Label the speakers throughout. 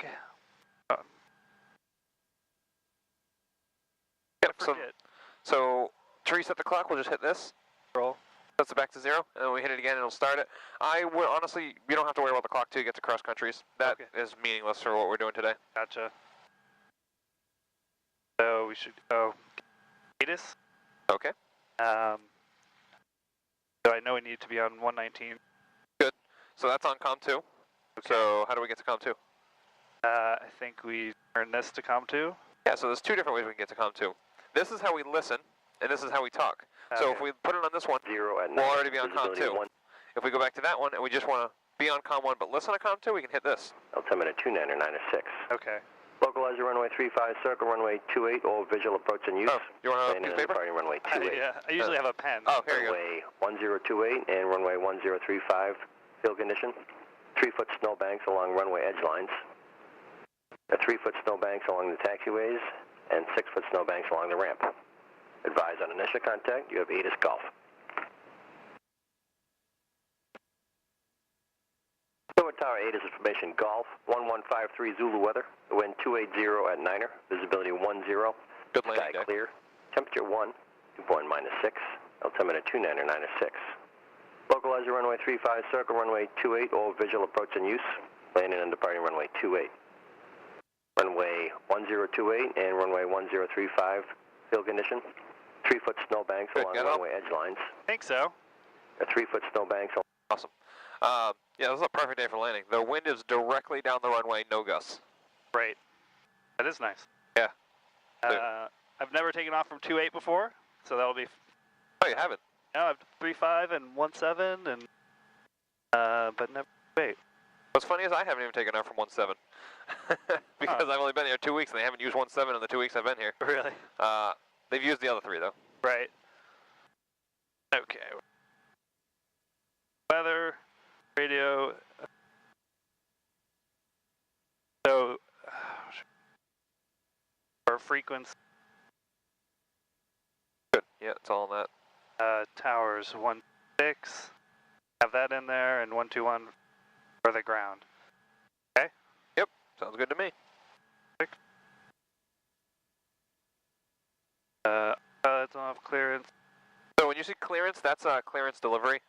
Speaker 1: Okay.
Speaker 2: Yep, so to reset the clock, we'll just hit this.
Speaker 1: Roll.
Speaker 2: Sets it back to 0, and then we hit it again, and it'll start it. I would honestly, you don't have to worry about the clock till you get to cross countries. That is meaningless for what we're doing today.
Speaker 1: Gotcha. So we should go Cadus.
Speaker 2: Okay.
Speaker 1: So I know we need to be on 119.
Speaker 2: Good. So that's on COM 2. Okay. So how do we get to COM 2?
Speaker 1: I think we turn this to COM 2.
Speaker 2: Yeah, so there's two different ways we can get to COM 2. This is how we listen, and this is how we talk. Okay. So if we put it on this one, we'll already be on COM 2. If we go back to that one and we just want to be on COM 1 but listen to COM 2, we can hit this.
Speaker 3: Altimeter 29er 96.
Speaker 1: Okay.
Speaker 3: Localizer runway 35, circle runway 28, all visual approach in use.
Speaker 2: Oh, you want a piece of paper?
Speaker 3: Runway 28.
Speaker 1: Yeah, I usually have a pen.
Speaker 2: Oh, here you go.
Speaker 3: Runway 1028 and runway 1035, field condition. 3-foot snowbanks along runway edge lines. 3-foot snowbanks along the taxiways and 6-foot snowbanks along the ramp. Advise on initial contact, you have ATIS Golf. Norwood Tower 8 is information Golf, 1153 Zulu weather, wind 280 at 9er, visibility 10,
Speaker 2: good landing,
Speaker 3: sky clear, temperature 1, dew point -6, altimeter 29er 96. Localizer runway 35, circle runway 28, all visual approach in use, landing and departing runway 28. Runway 1028 and runway 1035, field condition, 3-foot snowbanks along runway edge lines.
Speaker 1: I think so.
Speaker 3: 3-foot snowbanks.
Speaker 2: Awesome. Yeah, this is a perfect day for landing. The wind is directly down the runway, no gusts.
Speaker 1: Great. That is nice.
Speaker 2: Yeah.
Speaker 1: I've never taken off from 2.8 before, so that'll be...
Speaker 2: Oh, you haven't?
Speaker 1: No, I've 3.5 and 1.7, and but never 2.8.
Speaker 2: What's funny is I haven't even taken off from 1.7. Because I've only been here 2 weeks, and they haven't used 1.7 in the 2 weeks I've been here.
Speaker 1: Really?
Speaker 2: They've used the other 3, though.
Speaker 1: Right. Okay. Weather, radio. So, for frequency.
Speaker 2: Good. Yeah, it's all on that.
Speaker 1: Towers 1.6. Have that in there, and 121 for the ground. Okay?
Speaker 2: Yep. Sounds good to me.
Speaker 1: Pilots off clearance.
Speaker 2: So when you see clearance, that's clearance delivery.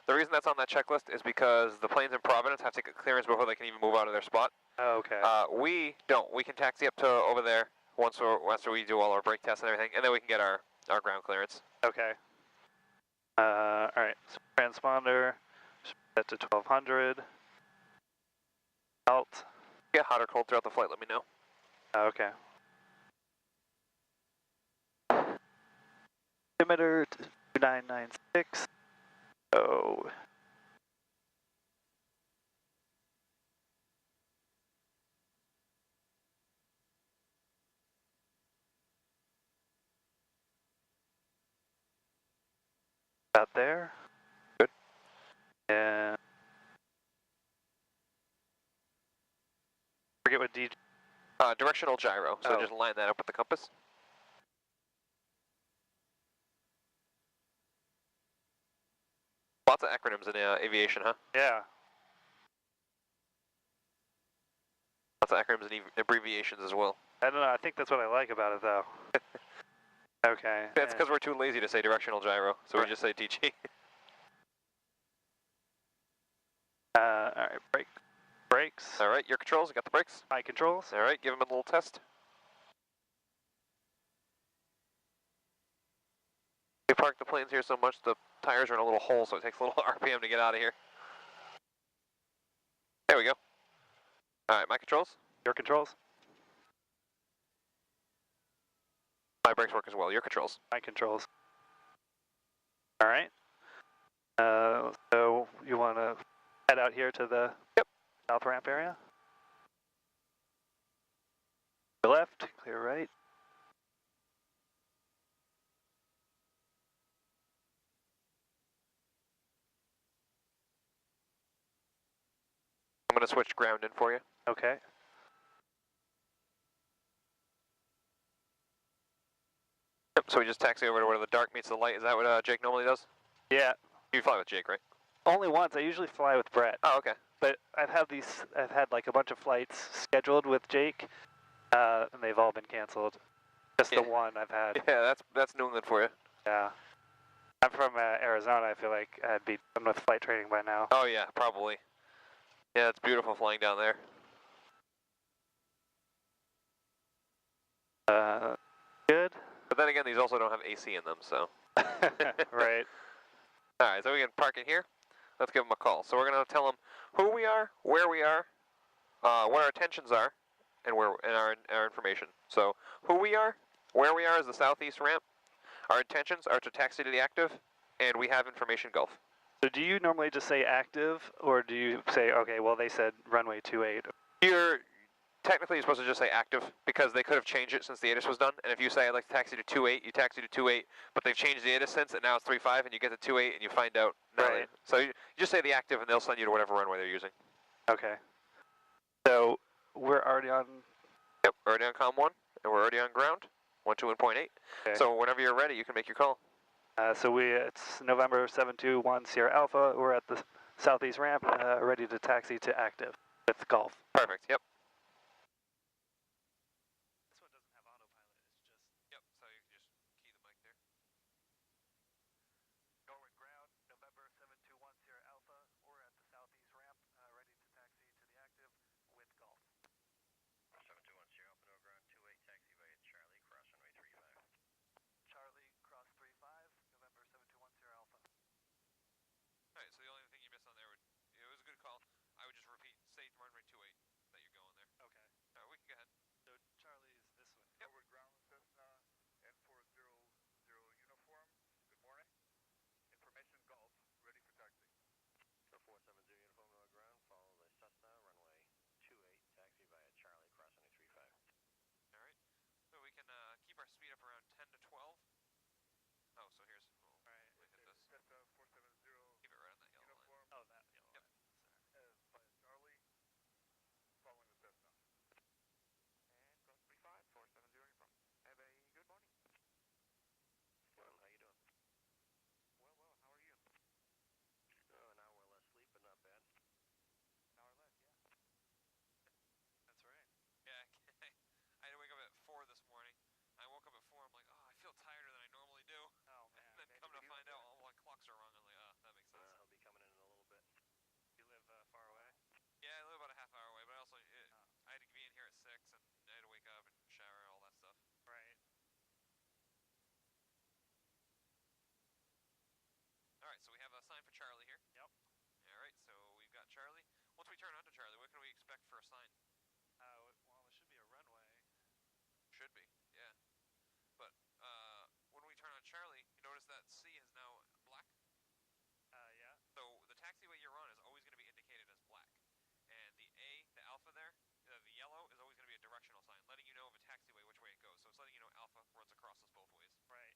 Speaker 2: The reason that's on that checklist is because the planes in Providence have to get clearance before they can even move out of their spot.
Speaker 1: Oh, okay.
Speaker 2: We don't. We can taxi up to over there once we do all our brake tests and everything, and then we can get our ground clearance.
Speaker 1: Okay. All right. So transponder set to 1200. Alt.
Speaker 2: Get hot or cold throughout the flight. Let me know.
Speaker 1: Okay. Altimeter 2996. Oh. About there.
Speaker 2: Good.
Speaker 1: And forget what DJ.
Speaker 2: Directional gyro. So just line that up with the compass. Lots of acronyms in aviation, huh?
Speaker 1: Yeah.
Speaker 2: Lots of acronyms and abbreviations as well.
Speaker 1: I don't know. I think that's what I like about it, though. Okay.
Speaker 2: That's because we're too lazy to say directional gyro, so we just say DG.
Speaker 1: All right, brakes.
Speaker 2: All right, your controls. You got the brakes?
Speaker 1: My controls.
Speaker 2: All right, give them a little test. We parked the planes here so much the tires are in a little hole, so it takes a little RPM to get out of here. There we go. All right, my controls.
Speaker 1: Your controls.
Speaker 2: My brakes work as well. Your controls.
Speaker 1: My controls. All right. So you want to head out here to the south ramp area? Clear left, clear right.
Speaker 2: I'm going to switch ground in for you.
Speaker 1: Okay.
Speaker 2: Yep, so we just taxi over to where the dark meets the light. Is that what Jake normally does?
Speaker 1: Yeah.
Speaker 2: You fly with Jake, right?
Speaker 1: Only once. I usually fly with Brett.
Speaker 2: Oh, okay.
Speaker 1: but I've had like a bunch of flights scheduled with Jake, and they've all been canceled. Just the one I've had.
Speaker 2: Yeah, that's New England for you.
Speaker 1: Yeah. I'm from Arizona. I feel like I'd be done with flight training by now.
Speaker 2: Oh yeah, probably. Yeah, it's beautiful flying down there.
Speaker 1: Good.
Speaker 2: But then again, these also don't have AC in them, so.
Speaker 1: Right.
Speaker 2: All right, so we can park it here. Let's give them a call. So we're going to tell them who we are, where we are, what our intentions are, and our information. So who we are, where we are is the southeast ramp. Our intentions are to taxi to the active, and we have information Gulf.
Speaker 1: So do you normally just say active, or do you say, okay, well, they said runway 28?
Speaker 2: Technically, you're supposed to just say active, because they could have changed it since the ATIS was done. And if you say, I'd like to taxi to 28, you taxi to 28, but they've changed the ATIS since, and now it's 35, and you get to 28, and you find out.
Speaker 1: Right.
Speaker 2: So you just say the active, and they'll send you to whatever runway they're using.
Speaker 1: Okay. So we're already on...
Speaker 2: Yep, we're already on COM 1, and we're already on ground, 121.8. Okay. So whenever you're ready, you can make your call.
Speaker 1: It's November 721 Sierra Alpha. We're at the southeast ramp, ready to taxi to active with Gulf.
Speaker 2: Perfect, yep.
Speaker 1: This one doesn't have autopilot, it's just...
Speaker 2: Yep, so you can just key the mic there.
Speaker 1: Norwood ground, November 721 Sierra Alpha. We're at the southeast ramp, ready to taxi to the active with Gulf.
Speaker 3: 721 Sierra Alpha, no ground, 28, taxi via Charlie, cross runway 35.
Speaker 1: Charlie, cross 35, November 721 Sierra Alpha.
Speaker 2: Alright, so the only thing you missed on there, it was a good call. I would just repeat, say runway 28 that you're going there.
Speaker 1: Okay.
Speaker 2: We can go ahead.
Speaker 1: So Charlie is this one.
Speaker 2: Yep.
Speaker 4: Norwood ground, Cessna N400 uniform. Good morning. Information Gulf, ready for taxi.
Speaker 3: 470 uniform, Norwood ground, follow the Cessna, runway 28, taxi via Charlie, cross runway 35.
Speaker 2: Alright, so we can keep our speed up around 10 to 12. Oh, so here's,
Speaker 1: Alright.
Speaker 2: let me hit this.
Speaker 4: Cessna 470
Speaker 2: Keep it right on that yellow
Speaker 4: uniform.
Speaker 2: line.
Speaker 1: Oh, that yellow
Speaker 2: Yep.
Speaker 1: line.
Speaker 4: Via Charlie, following the Cessna.
Speaker 2: And cross 35, 470 uniform. Have a good morning.
Speaker 3: Well, how you doing?
Speaker 2: Well, how are you?
Speaker 3: Oh, an hour less sleep, but not bad.
Speaker 2: An hour less, yeah.
Speaker 1: That's right.
Speaker 2: Yeah, I had to wake up at 4 this morning. I woke up at 4, I'm like, oh, I feel tireder than I normally do.
Speaker 1: Oh, man.
Speaker 2: And then come to find out all my clocks are wrong. I'm like, oh, that makes sense.
Speaker 3: He'll be coming in a little bit.
Speaker 1: You live far away?
Speaker 2: Yeah, I live about a half hour away, but also I had to be in here at 6, and I had to wake up and shower, all that stuff.
Speaker 1: Right.
Speaker 2: Alright, so we have a sign for Charlie here.
Speaker 1: Yep.
Speaker 2: Alright, so we've got Charlie. Once we turn onto Charlie, what can we expect for a sign?
Speaker 1: Well, it should be a runway.
Speaker 2: Should be, yeah. But when we turn on Charlie, you notice that C is now black?
Speaker 1: Yeah.
Speaker 2: So the taxiway you're on is always going to be indicated as black. And the A, the alpha there, the yellow, is always going to be a directional sign, letting you know of a taxiway which way it goes. So it's letting you know alpha runs across us both ways.
Speaker 1: Right.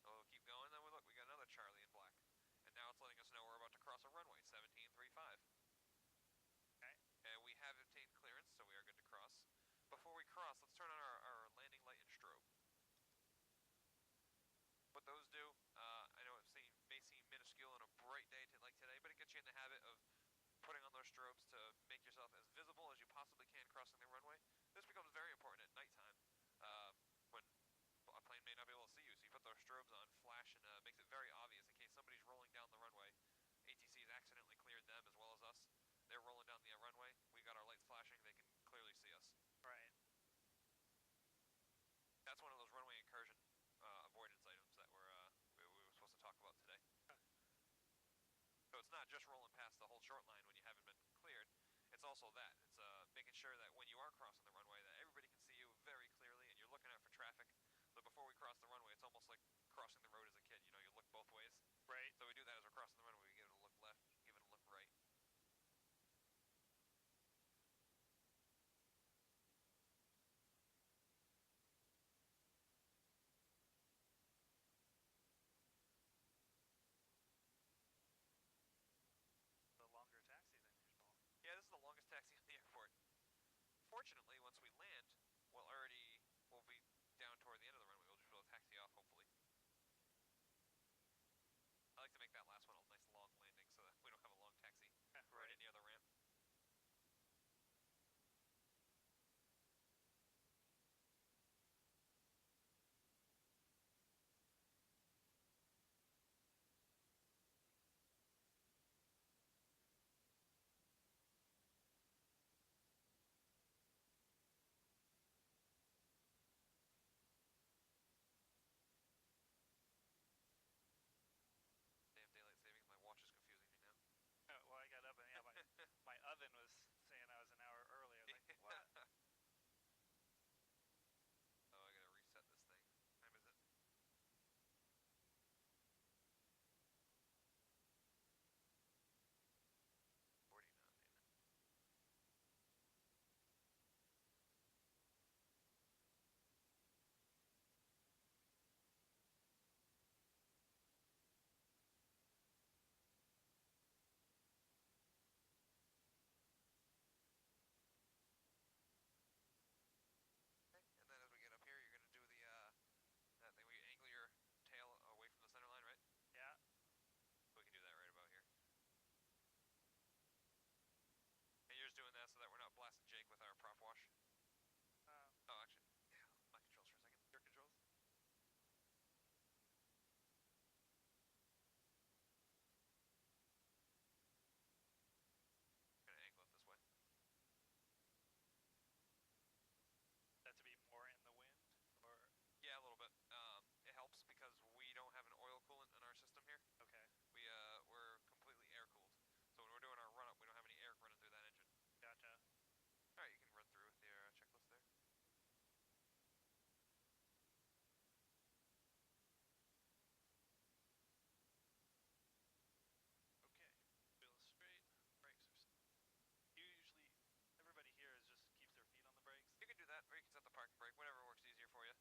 Speaker 2: So we'll keep going, then we look, we got another Charlie in black. And now it's letting us know we're about to cross a runway, 1735.
Speaker 1: Okay.
Speaker 2: And we have obtained clearance, so we are good to cross. Before we cross, let's turn on our landing light and strobe. What those do, I know it may seem minuscule on a bright day like today, but it gets you in the habit of putting on those strobes to make yourself as visible as you possibly can crossing the runway. This becomes very important at nighttime, when a plane may not be able to see you, so you put those strobes on, flash, and makes it very obvious in case somebody's rolling down the runway. ATC's accidentally cleared them as well as us. They're rolling down the runway, we got our lights flashing, they can clearly see us.
Speaker 1: Right.
Speaker 2: That's one of those runway incursion avoidance items that we were supposed to talk about today. So it's not just rolling past the whole short line when you haven't been cleared, it's also that. It's making sure that when you are crossing the runway that everybody can see you very clearly and you're looking out for traffic. So before we cross the runway, it's almost like crossing the road as a kid, you know, you look both ways.
Speaker 1: Right.
Speaker 2: So we do that as we're crossing the runway, we give it a look left, give it a look right.
Speaker 1: The longer taxi than usual.
Speaker 2: Yeah, this is the longest taxi in the airport. Fortunately, once we land, we'll be down toward the end of the runway. We'll just be able to taxi off, hopefully. I like to make that last one a nice long landing so that we don't have a long taxi right near the ramp. blasted Jake with our prop wash. Oh, actually, yeah, my controls for a second. Your controls. I'm gonna angle it this way.
Speaker 1: That to be more in the wind, or?
Speaker 2: Yeah, a little bit. It helps because we don't have an oil coolant in our system here.
Speaker 1: Okay.
Speaker 2: We're completely air cooled. So when we're doing our run up, we don't have any air running through that engine.
Speaker 1: Gotcha.
Speaker 2: All right, you can run through with your checklist there.
Speaker 1: Okay. Wheel is straight. Brakes are. Usually, everybody here just keeps their feet on the brakes.
Speaker 2: You can do that, or you can set the parking brake, whatever works easier for you.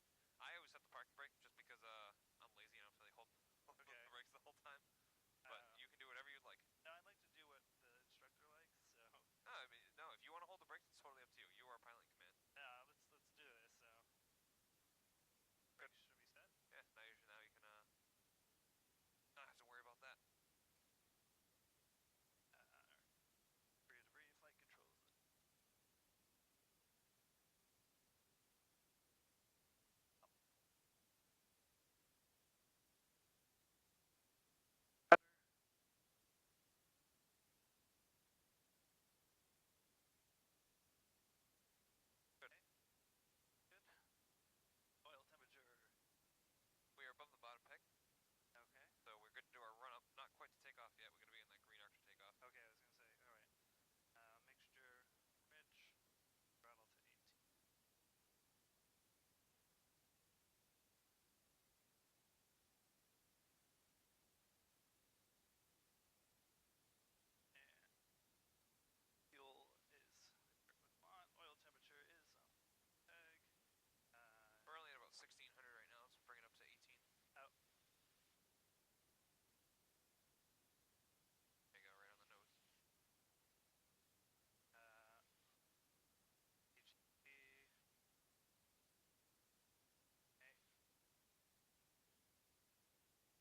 Speaker 2: I always set the parking brake just because I'm lazy and I don't feel like holding the brakes the whole time. But you can do whatever you'd like.
Speaker 1: No, I like to do what the instructor likes, so.
Speaker 2: No, I mean, no. If you want to hold the brakes, it's totally up to you. You are pilot in command.
Speaker 1: Yeah, let's do this. So. Brakes should be set.
Speaker 2: Yeah. Now you can not have to worry about that.
Speaker 1: Free to breathe. Flight controls. Oil temperature.
Speaker 2: We are above the bottom peg.
Speaker 1: Okay.
Speaker 2: So we're good to do our run up. Not quite to take off yet. We're going to be in that green arc to take off.
Speaker 1: Okay, I was going to say, alright. Mixture, rich, throttle to 18. And fuel is on. Oil temperature is on peg.
Speaker 2: We're only at about 1600 right now. Let's bring it up to 18.
Speaker 1: Out.
Speaker 2: There you go, right on the nose.
Speaker 1: HT. Okay.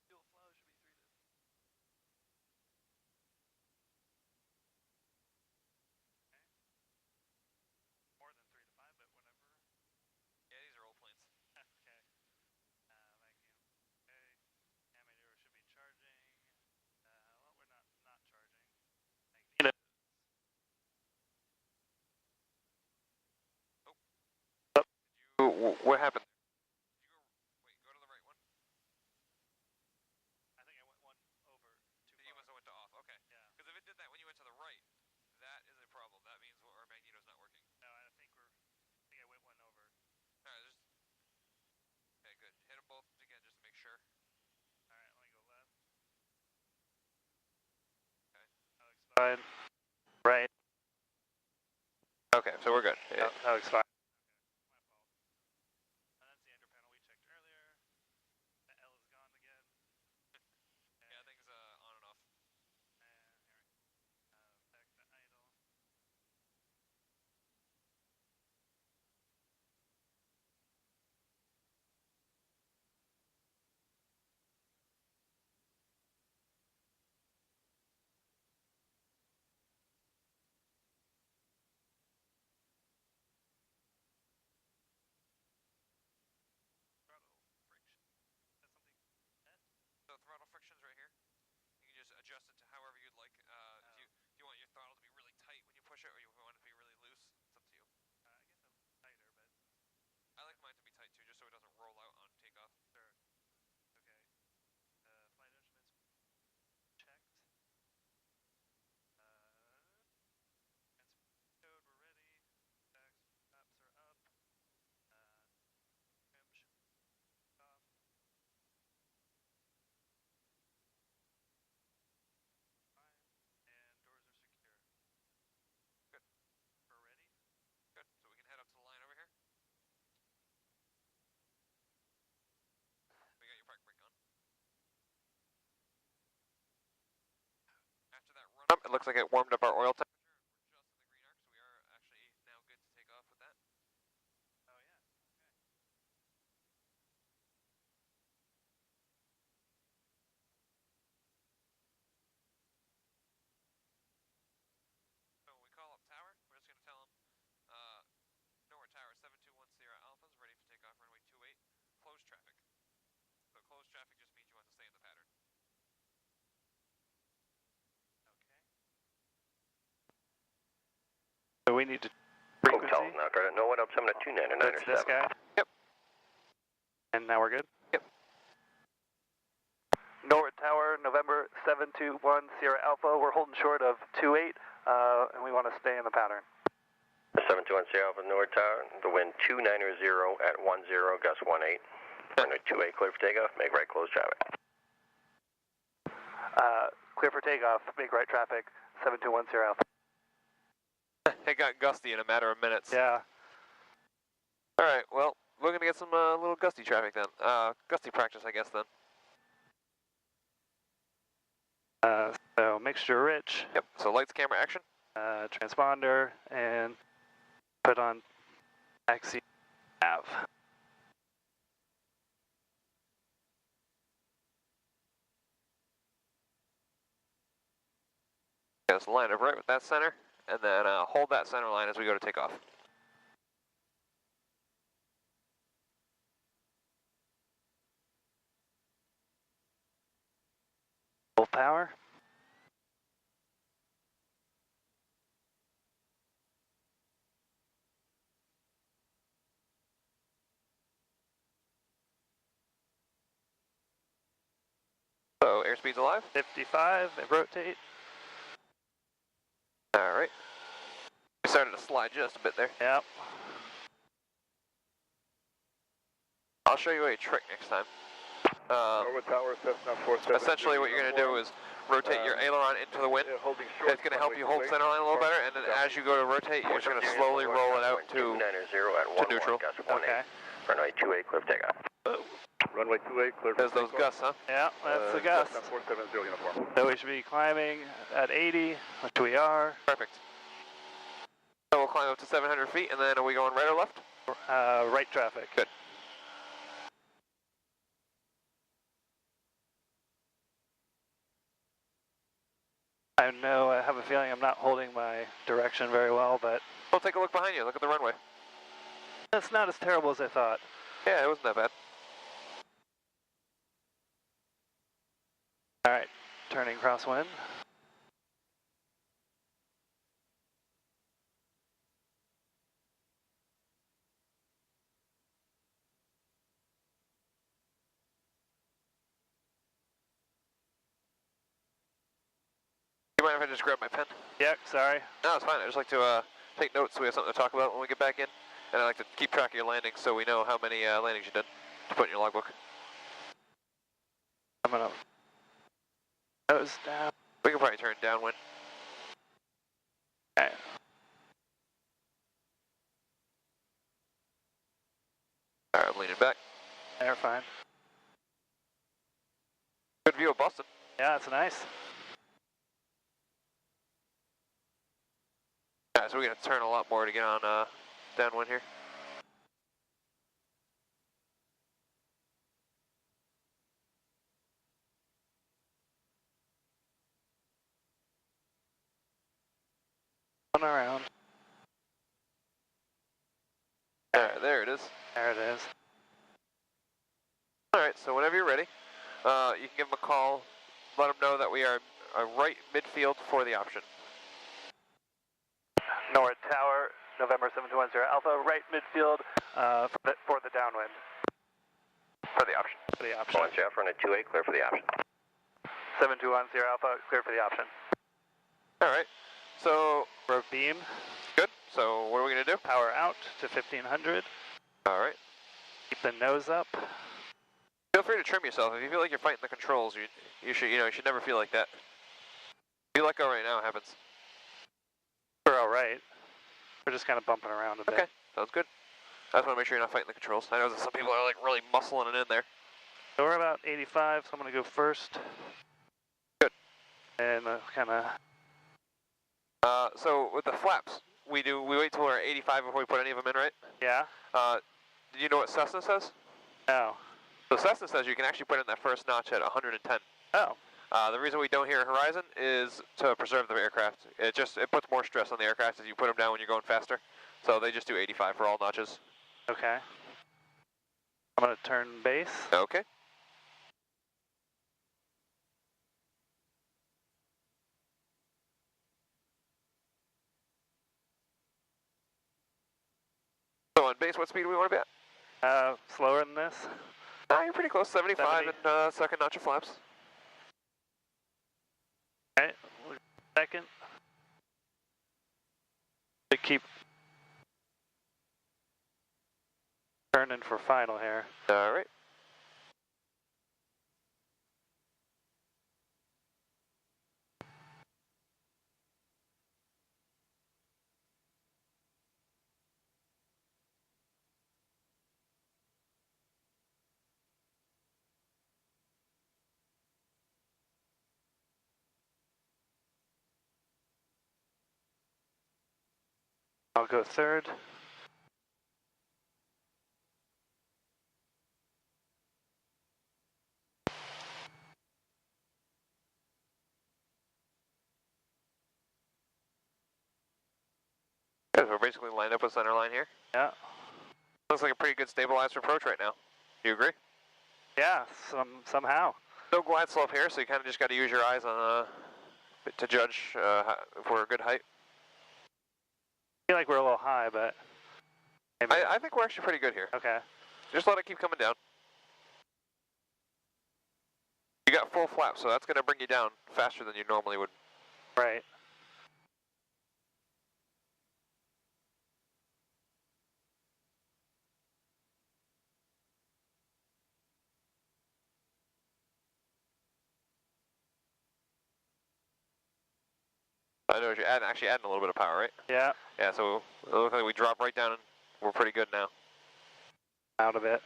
Speaker 1: Fuel flow should be 3 to. Okay. More than 3 to 5, but whatever.
Speaker 2: Yeah, these are old planes.
Speaker 1: Okay. Vacuum. Okay. Amateur should be charging. Well, we're not charging. Magnetos.
Speaker 2: What happened there? Did you go to the right one?
Speaker 1: I think I went one over too far.
Speaker 2: You must have went to off, okay.
Speaker 1: Yeah.
Speaker 2: Because if it did that when you went to the right, that is a problem. That means our magneto's not working.
Speaker 1: No, I think I went one over.
Speaker 2: Alright, okay, good. Hit them both again just to make sure.
Speaker 1: Alright, let me go left.
Speaker 2: Okay.
Speaker 1: That looks fine. Right.
Speaker 2: Okay, so we're good.
Speaker 1: That looks fine. Okay, my fault. That's the ender panel we checked earlier. The L is gone again.
Speaker 2: Yeah, things on and off.
Speaker 1: And here we go. Back to idle. Throttle friction. Is that something set?
Speaker 2: So throttle friction's right here. You can just adjust it to however you'd like. If you want your throttle to be really tight when you push it, or you want it to be really loose, it's up to you.
Speaker 1: I guess a little tighter, but.
Speaker 2: I like mine to be tight too, just so it doesn't roll out on takeoff.
Speaker 1: Sure. Okay. Flight instruments checked. Code, we're ready. Flaps are up. Trim should be off. Fine. And doors are secure.
Speaker 2: Good.
Speaker 1: We're ready.
Speaker 2: Good. So we can head up to the line over here. We got your park brake on. After that run up, it looks like it warmed up our oil temperature. We're just in the green arc, so we are actually now good to take off with that.
Speaker 1: Oh yeah. Okay.
Speaker 2: So when we call up tower, we're just going to tell them
Speaker 1: So we need to frequency.
Speaker 3: Hotel, now got it. Norwood, altimeter 299.
Speaker 1: That's this guy?
Speaker 2: Yep.
Speaker 1: And now we're good?
Speaker 2: Yep.
Speaker 1: Norwood Tower, November 721 Sierra Alpha. We're holding short of 28, and we want to stay in the pattern.
Speaker 3: 721 Sierra Alpha, Norwood Tower. The wind 290 at 10, gust 18. Runway 28, clear for takeoff. Make right, close traffic.
Speaker 1: Clear for takeoff. Make right traffic. 721 Sierra Alpha.
Speaker 2: It got gusty in a matter of minutes.
Speaker 1: Yeah.
Speaker 2: All right, well, we're going to get some little gusty traffic then. Gusty practice, I guess, then.
Speaker 1: So mixture rich.
Speaker 2: Yep, so lights, camera, action.
Speaker 1: Transponder, and put on taxi nav.
Speaker 2: Get us line up right with that center, and then hold that center line as we go to take off.
Speaker 1: Full power.
Speaker 2: So airspeed's alive.
Speaker 1: 55, and rotate.
Speaker 2: All right. We started to slide just a bit there.
Speaker 1: Yep.
Speaker 2: I'll show you a trick next time.
Speaker 4: Norwood Tower, Cessna 47.
Speaker 2: Essentially what you're going to do is rotate your aileron into the wind.
Speaker 4: Holding short.
Speaker 2: It's going to help you hold center line a little better, and then as you go to rotate, you're just going to slowly roll it out to neutral.
Speaker 1: Okay.
Speaker 3: Runway 28, clear for takeoff.
Speaker 4: Runway 28, clear for
Speaker 2: There's those
Speaker 4: takeoff.
Speaker 2: gusts, huh?
Speaker 1: Yeah, that's the gust.
Speaker 4: Cessna 470 uniform.
Speaker 1: So we should be climbing at 80, which we are.
Speaker 2: Perfect. So we'll climb up to 700 feet, and then are we going right or left?
Speaker 1: Right traffic.
Speaker 2: Good.
Speaker 1: I have a feeling I'm not holding my direction very well, but
Speaker 2: Well, take a look behind you. Look at the runway.
Speaker 1: it's not as terrible as I thought.
Speaker 2: Yeah, it wasn't that bad.
Speaker 1: All right, turning crosswind.
Speaker 2: You mind if I just grab my pen?
Speaker 1: Yep, sorry.
Speaker 2: No, it's fine. I just like to take notes so we have something to talk about when we get back in. And I like to keep track of your landings so we know how many landings you did to put in your logbook.
Speaker 1: I'm gonna nose down.
Speaker 2: We can probably turn downwind.
Speaker 1: Okay.
Speaker 2: All right, I'm leaning back.
Speaker 1: They're fine.
Speaker 2: Good view of Boston.
Speaker 1: Yeah, it's nice.
Speaker 2: All right, so we're going to turn a lot more to get on downwind here.
Speaker 1: One around.
Speaker 2: All right, there it is.
Speaker 1: There it is.
Speaker 2: All right, so whenever you're ready, you can give them a call, let them know that we are right midfield for the option.
Speaker 1: Norwood Tower, November 710 Alpha, right midfield for the downwind.
Speaker 2: For the option.
Speaker 1: For the option.
Speaker 3: Launch F, runway 28, clear for the option.
Speaker 1: 721 Alpha, clear for the option.
Speaker 2: All right, so
Speaker 1: Road beam,
Speaker 2: good. So what are we going to do?
Speaker 1: power out to 1500.
Speaker 2: All right.
Speaker 1: Keep the nose up.
Speaker 2: Feel free to trim yourself. If you feel like you're fighting the controls, you should never feel like that. If you let go right now, it happens.
Speaker 1: We're all right. We're just kind of bumping around a bit.
Speaker 2: Okay, sounds good. I just want to make sure you're not fighting the controls. I know that some people are like really muscling it in there.
Speaker 1: So we're about 85, so I'm going to go first.
Speaker 2: Good.
Speaker 1: And kind of...
Speaker 2: So with the flaps, we wait till we're at 85 before we put any of them in, right?
Speaker 1: Yeah?
Speaker 2: Did you know what Cessna says?
Speaker 1: No.
Speaker 2: So Cessna says you can actually put in that first notch at 110.
Speaker 1: Oh.
Speaker 2: The reason we don't hear horizon is to preserve the aircraft. It puts more stress on the aircraft as you put them down when you're going faster. So they just do 85 for all notches.
Speaker 1: Okay. I'm going to turn base.
Speaker 2: Okay. on base, what speed do we want to be at?
Speaker 1: Slower than this.
Speaker 2: You're pretty close, 75 and second notch of flaps.
Speaker 1: Alright, second. To keep turning for final here.
Speaker 2: Alright.
Speaker 1: I'll go third.
Speaker 2: Good, we're basically lined up with center line here.
Speaker 1: Yeah.
Speaker 2: Looks like a pretty good stabilized approach right now. Do you agree?
Speaker 1: Yeah, somehow.
Speaker 2: No glide slope here, so you kind of just got to use your eyes on to judge if we're a good height.
Speaker 1: I feel like we're a little high, but
Speaker 2: I think we're actually pretty good here.
Speaker 1: okay.
Speaker 2: Just let it keep coming down. You got full flap, so that's going to bring you down faster than you normally would.
Speaker 1: Right.
Speaker 2: I know you're actually adding a little bit of power, right?
Speaker 1: Yeah.
Speaker 2: Yeah, so it looks like we drop right down and we're pretty good now.
Speaker 1: Out of it.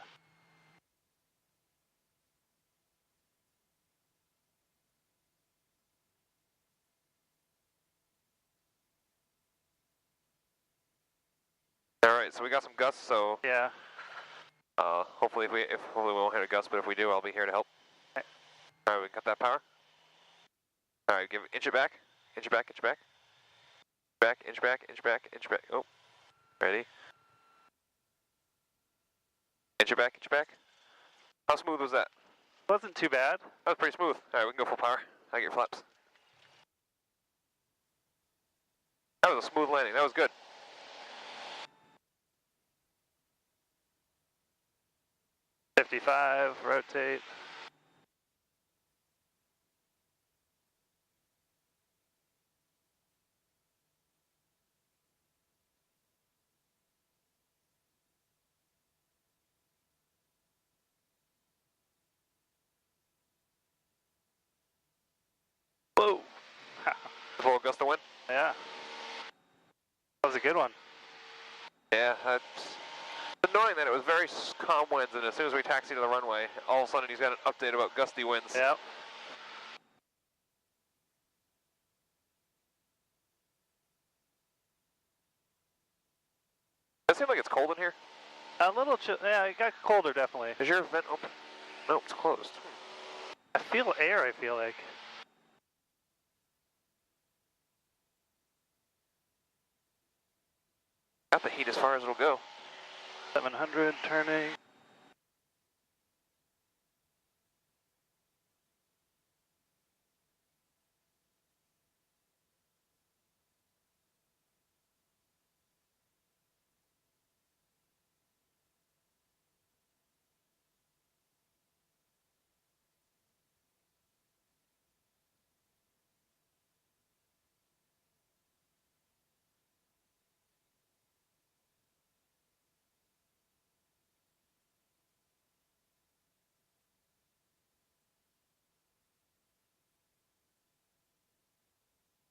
Speaker 2: Alright, so we got some gusts, so
Speaker 1: Yeah.
Speaker 2: hopefully hopefully we won't hit a gust, but if we do, I'll be here to help.
Speaker 1: Okay.
Speaker 2: Alright, we got that power. Alright, inch it back, inch it back, inch it back. Back, inch back, inch back, inch back. Oh, ready? Inch it back, inch it back. How smooth was that?
Speaker 1: Wasn't too bad.
Speaker 2: That was pretty smooth. Alright, we can go full power. I get your flaps. That was a smooth landing. That was good.
Speaker 1: $55, rotate. Whoa.
Speaker 2: Full gust of wind?
Speaker 1: Yeah. That was a good one.
Speaker 2: Yeah, it's annoying that it was very calm winds, and as soon as we taxi to the runway, all of a sudden he's got an update about gusty winds.
Speaker 1: Yep.
Speaker 2: Does it seem like it's cold in here?
Speaker 1: A little chill. Yeah, it got colder, definitely.
Speaker 2: Is your vent open? No, it's closed.
Speaker 1: I feel air, I feel like.
Speaker 2: Got the heat as far as it'll go.
Speaker 1: 700 turning.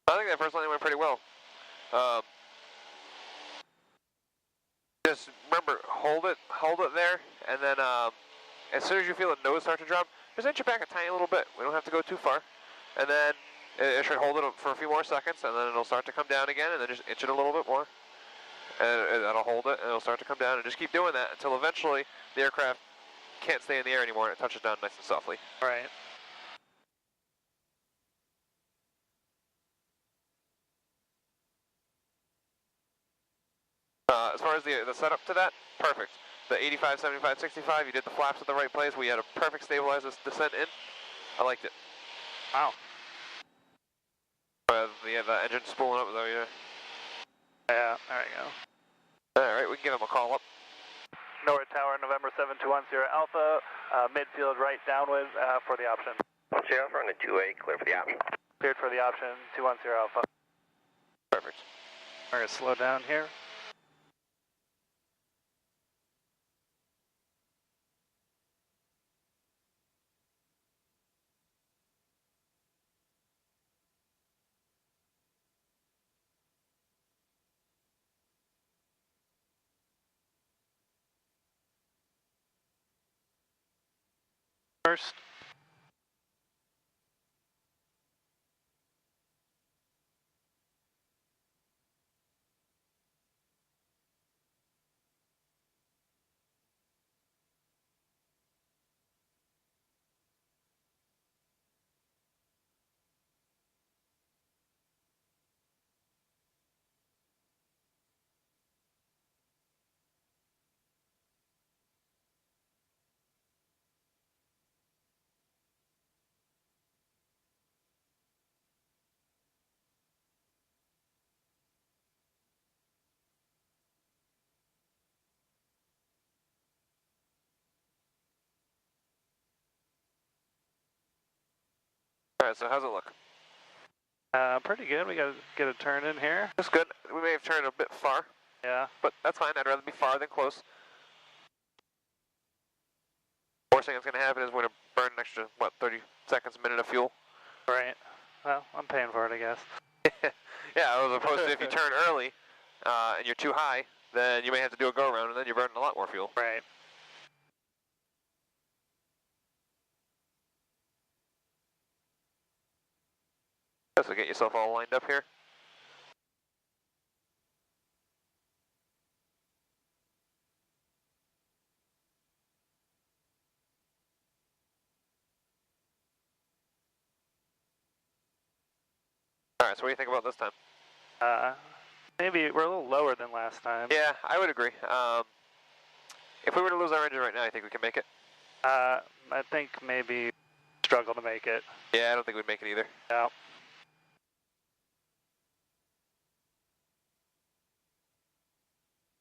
Speaker 2: I think that first landing went pretty well. Just remember, hold it there, and then as soon as you feel the nose start to drop, just inch it back a tiny little bit. We don't have to go too far. And then it should hold it for a few more seconds, and then it'll start to come down again, and then just inch it a little bit more. And that'll hold it, and it'll start to come down, and just keep doing that until eventually the aircraft can't stay in the air anymore, and it touches down nice and softly.
Speaker 1: Right.
Speaker 2: As far as the setup to that, perfect. The 85, 75, 65, you did the flaps at the right place. We had a perfect stabilized descent in. I liked it.
Speaker 1: Wow.
Speaker 2: The engine spooling up though, yeah.
Speaker 1: Yeah, there we go.
Speaker 2: Alright, we can give him a call up.
Speaker 1: Norwood Tower, November 7210 Alpha, midfield right downwind for the option.
Speaker 3: 10 Alpha on a 2-8, clear for the option.
Speaker 1: Cleared for the option, 210 Alpha.
Speaker 2: Perfect.
Speaker 1: We're going to slow down here. First.
Speaker 2: Alright, so how's it look?
Speaker 1: Pretty good. We got to get a turn in here.
Speaker 2: That's good. We may have turned a bit far,
Speaker 1: Yeah.
Speaker 2: but that's fine. I'd rather be far than close. Worst thing that's going to happen is we're going to burn an extra, what, 30 seconds, a minute of fuel?
Speaker 1: Right. Well, I'm paying for it, I guess.
Speaker 2: Yeah, as opposed to if you turn early and you're too high, then you may have to do a go-around and then you're burning a lot more fuel.
Speaker 1: Right.
Speaker 2: So get yourself all lined up here. Alright, so what do you think about this time?
Speaker 1: Maybe we're a little lower than last time.
Speaker 2: Yeah, I would agree. If we were to lose our engine right now, I think we can make it.
Speaker 1: I think maybe struggle to make it.
Speaker 2: Yeah, I don't think we'd make it either.
Speaker 1: Yeah.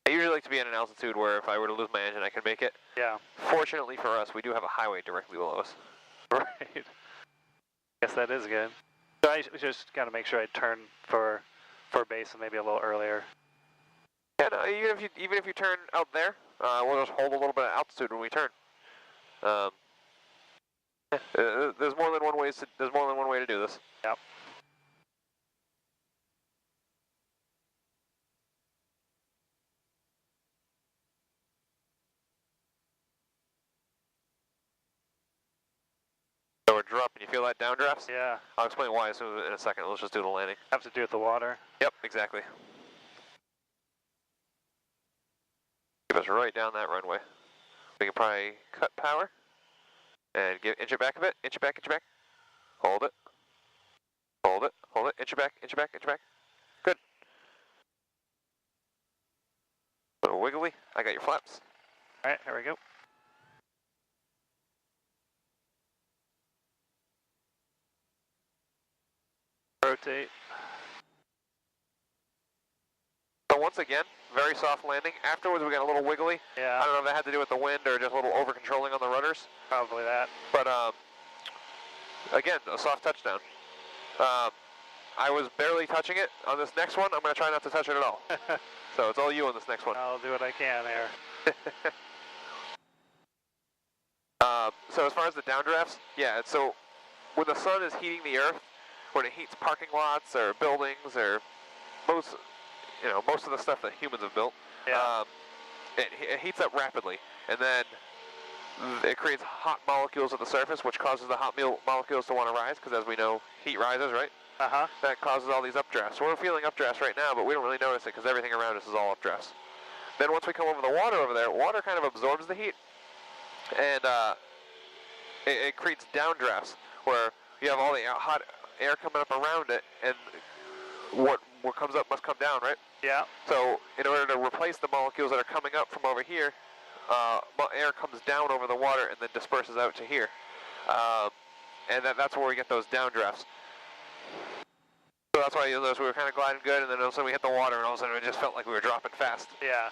Speaker 2: I usually like to be at an altitude where if I were to lose my engine, I can make it.
Speaker 1: Yeah.
Speaker 2: Fortunately for us, we do have a highway directly below us.
Speaker 1: Right. Guess that is good. So I just got to make sure I turn for base and maybe a little earlier.
Speaker 2: Yeah, no, even if you turn out there, we'll just hold a little bit of altitude when we turn. There's more than one way to do this.
Speaker 1: Yep.
Speaker 2: So we're dropping. You feel that downdrafts?
Speaker 1: Yeah.
Speaker 2: I'll explain why in a second. Let's just do the landing.
Speaker 1: Have to do with the water.
Speaker 2: Yep, exactly. Keep us right down that runway. We can probably cut power and inch it back a bit. Inch it back, inch it back. Hold it. Hold it. Hold it. Inch it back, inch it back, inch it back. Good. A little wiggly. I got your flaps.
Speaker 1: All right, here we go. Rotate.
Speaker 2: So once again, very soft landing. Afterwards, we got a little wiggly.
Speaker 1: Yeah.
Speaker 2: I don't know if that had to do with the wind or just a little over-controlling on the rudders.
Speaker 1: Probably that.
Speaker 2: But again, a soft touchdown. I was barely touching it. On this next one, I'm going to try not to touch it at all. So it's all you on this next one.
Speaker 1: I'll do what I can there.
Speaker 2: So as far as the downdrafts, yeah, so when the sun is heating the earth, when it heats parking lots or buildings or most of the stuff that humans have built,
Speaker 1: Yeah.
Speaker 2: it heats up rapidly, and then it creates hot molecules at the surface, which causes the hot molecules to want to rise, because as we know, heat rises, right?
Speaker 1: Uh-huh.
Speaker 2: That causes all these updrafts. So we're feeling updrafts right now, but we don't really notice it because everything around us is all updrafts. Then once we come over the water over there, water kind of absorbs the heat, and it creates downdrafts, where you have all the hot air coming up around it, and what comes up must come down, right?
Speaker 1: Yeah.
Speaker 2: So in order to replace the molecules that are coming up from over here, air comes down over the water and then disperses out to here. And that's where we get those downdrafts. So that's why you'll notice we were kind of gliding good, and then all of a sudden we hit the water, and all of a sudden it just felt like we were dropping fast.
Speaker 1: Yeah.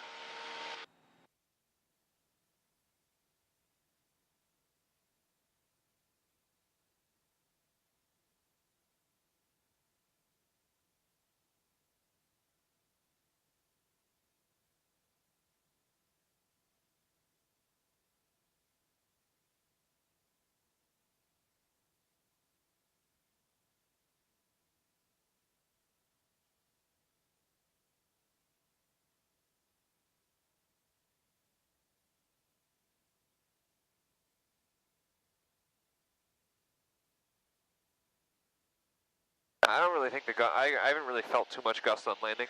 Speaker 2: I don't really think I haven't really felt too much gust on landing.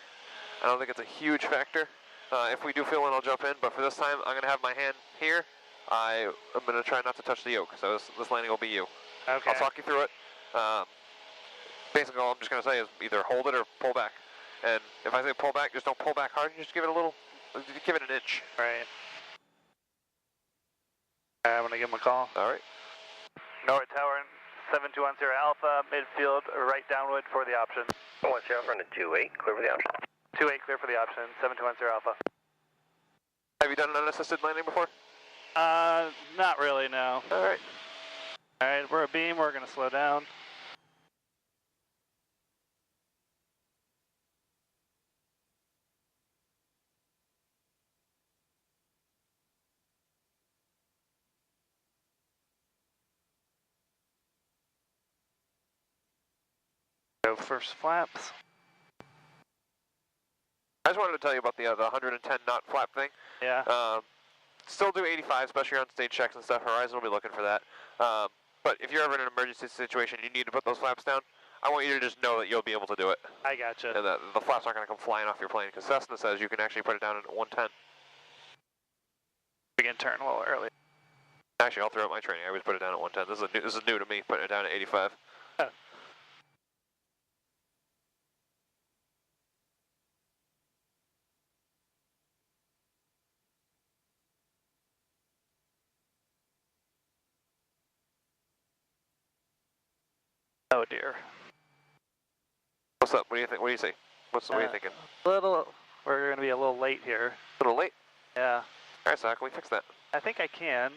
Speaker 2: I don't think it's a huge factor. If we do feel one, I'll jump in, but for this time, I'm going to have my hand here. I'm going to try not to touch the yoke, so this landing will be you.
Speaker 1: Okay.
Speaker 2: I'll talk you through it. Basically, all I'm just going to say is either hold it or pull back. And if I say pull back, just don't pull back hard, just give it an inch.
Speaker 1: Right. I'm going to give him a call.
Speaker 2: All right.
Speaker 1: Norwood Tower, 7210 Alpha, midfield, right downwind for the option.
Speaker 3: 10 Alpha, running 28, clear for the option.
Speaker 1: 28, clear for the option, 7210 Alpha.
Speaker 2: Have you done an unassisted landing before?
Speaker 1: Not really, no.
Speaker 2: All right.
Speaker 1: All right, we're a beam, we're going to slow down. Go first flaps.
Speaker 2: I just wanted to tell you about the 110 knot flap thing.
Speaker 1: Yeah.
Speaker 2: Still do 85, especially on stage checks and stuff. Horizon will be looking for that. But if you're ever in an emergency situation, you need to put those flaps down. I want you to just know that you'll be able to do it.
Speaker 1: I gotcha.
Speaker 2: And that the flaps aren't going to come flying off your plane, because Cessna says you can actually put it down at 110.
Speaker 1: We can turn a little early.
Speaker 2: Actually, all throughout my training, I always put it down at 110. This is new to me, putting it down at 85.
Speaker 1: Huh. Oh dear.
Speaker 2: What's up? What do you think? What do you see? What are you thinking?
Speaker 1: We're going to be a little late here.
Speaker 2: A little late.
Speaker 1: Yeah.
Speaker 2: All right, so how can we fix that?
Speaker 1: I think I can.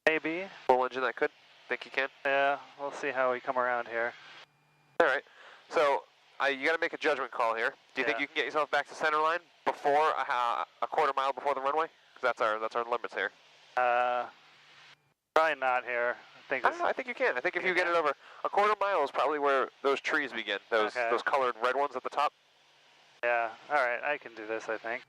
Speaker 1: Maybe.
Speaker 2: Full engine that could? Think you can?
Speaker 1: Yeah, we'll see how we come around here.
Speaker 2: All right. So you got to make a judgment call here. Do you think you can get yourself back to center line before a quarter mile before the runway? 'Cause that's our limits here.
Speaker 1: Probably not here.
Speaker 2: I don't know, I think you can. I think if you get it over a quarter mile is probably where those trees begin. Those colored red ones at the top.
Speaker 1: Yeah. All right, I can do this, I think.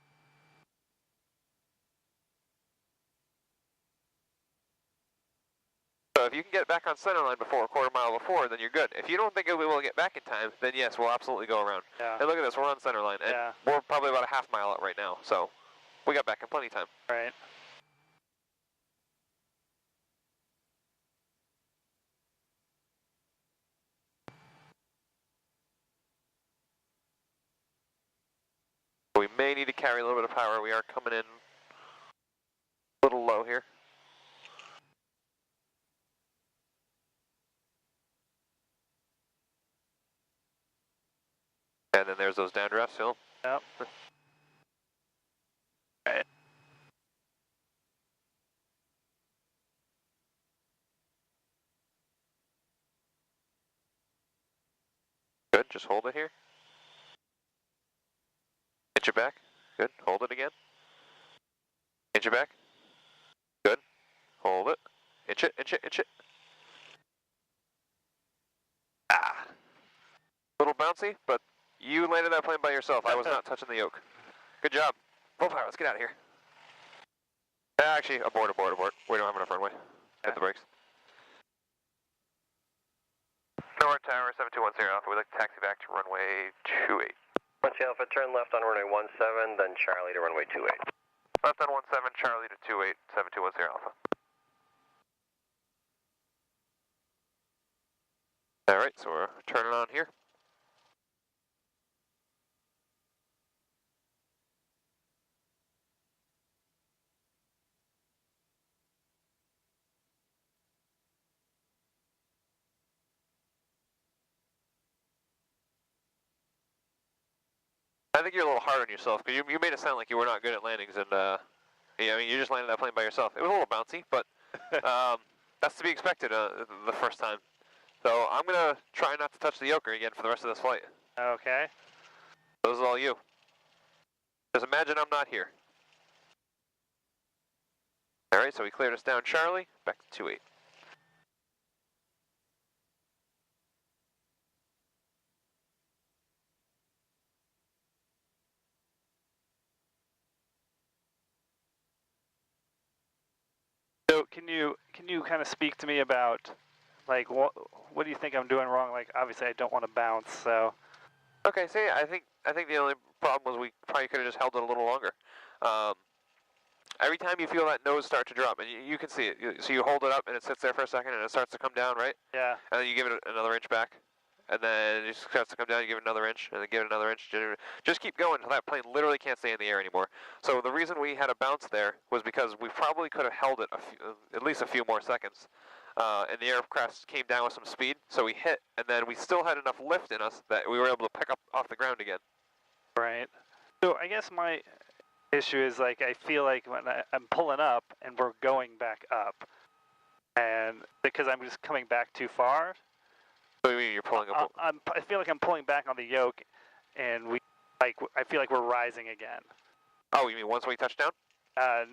Speaker 2: So if you can get back on center line before a quarter mile before, then you're good. If you don't think you'll be able to get back in time, then yes, we'll absolutely go around.
Speaker 1: Yeah.
Speaker 2: And look at this, we're on center line, and we're probably about a half mile out right now, so we got back in plenty of time.
Speaker 1: Right.
Speaker 2: We may need to carry a little bit of power. We are coming in a little low here. And then there's those downdrafts, Phil.
Speaker 1: Yep. Right.
Speaker 2: Good, just hold it here. Inch it back. Good, hold it again. Inch it back. Good, hold it. Inch it, inch it, inch it. Ah. A little bouncy, but you landed that plane by yourself. I was not touching the yoke. Good job. Full power, let's get out of here. Actually, abort, abort, abort. We don't have enough runway. Hit the brakes. Norwood Tower, 7210 Alpha. We'd like to taxi back to runway 28.
Speaker 3: 10 Alpha, turn left on runway 17, then Charlie to runway 28.
Speaker 2: Left on 17, Charlie to 28, 7210 Alpha. Alright, so we're turning on here. I think you're a little hard on yourself, because you made it sound like you were not good at landings, and yeah, I mean, you just landed that plane by yourself. It was a little bouncy, but that's to be expected the first time. So I'm going to try not to touch the yoker again for the rest of this flight.
Speaker 1: Okay.
Speaker 2: This is all you. Just imagine I'm not here. Alright, so we cleared us down Charlie, back to 28.
Speaker 1: So can you kind of speak to me about Like, what do you think I'm doing wrong? Like, obviously I don't want to bounce, so.
Speaker 2: Okay, see, I think the only problem was we probably could have just held it a little longer. Every time you feel that nose start to drop, and you can see it, so you hold it up and it sits there for a second and it starts to come down, right?
Speaker 1: Yeah.
Speaker 2: And then you give it another inch back, and then it starts to come down, you give it another inch, and then give it another inch. Just keep going until that plane literally can't stay in the air anymore. So the reason we had a bounce there was because we probably could have held it at least a few more seconds. And the aircraft came down with some speed, so we hit, and then we still had enough lift in us that we were able to pick up off the ground again.
Speaker 1: Right. So I guess my issue is, like, I feel like when I'm pulling up and we're going back up, and because I'm just coming back too far.
Speaker 2: So you mean you're pulling up?
Speaker 1: I feel like I'm pulling back on the yoke, and I feel like we're rising again.
Speaker 2: Oh, you mean once we touch down?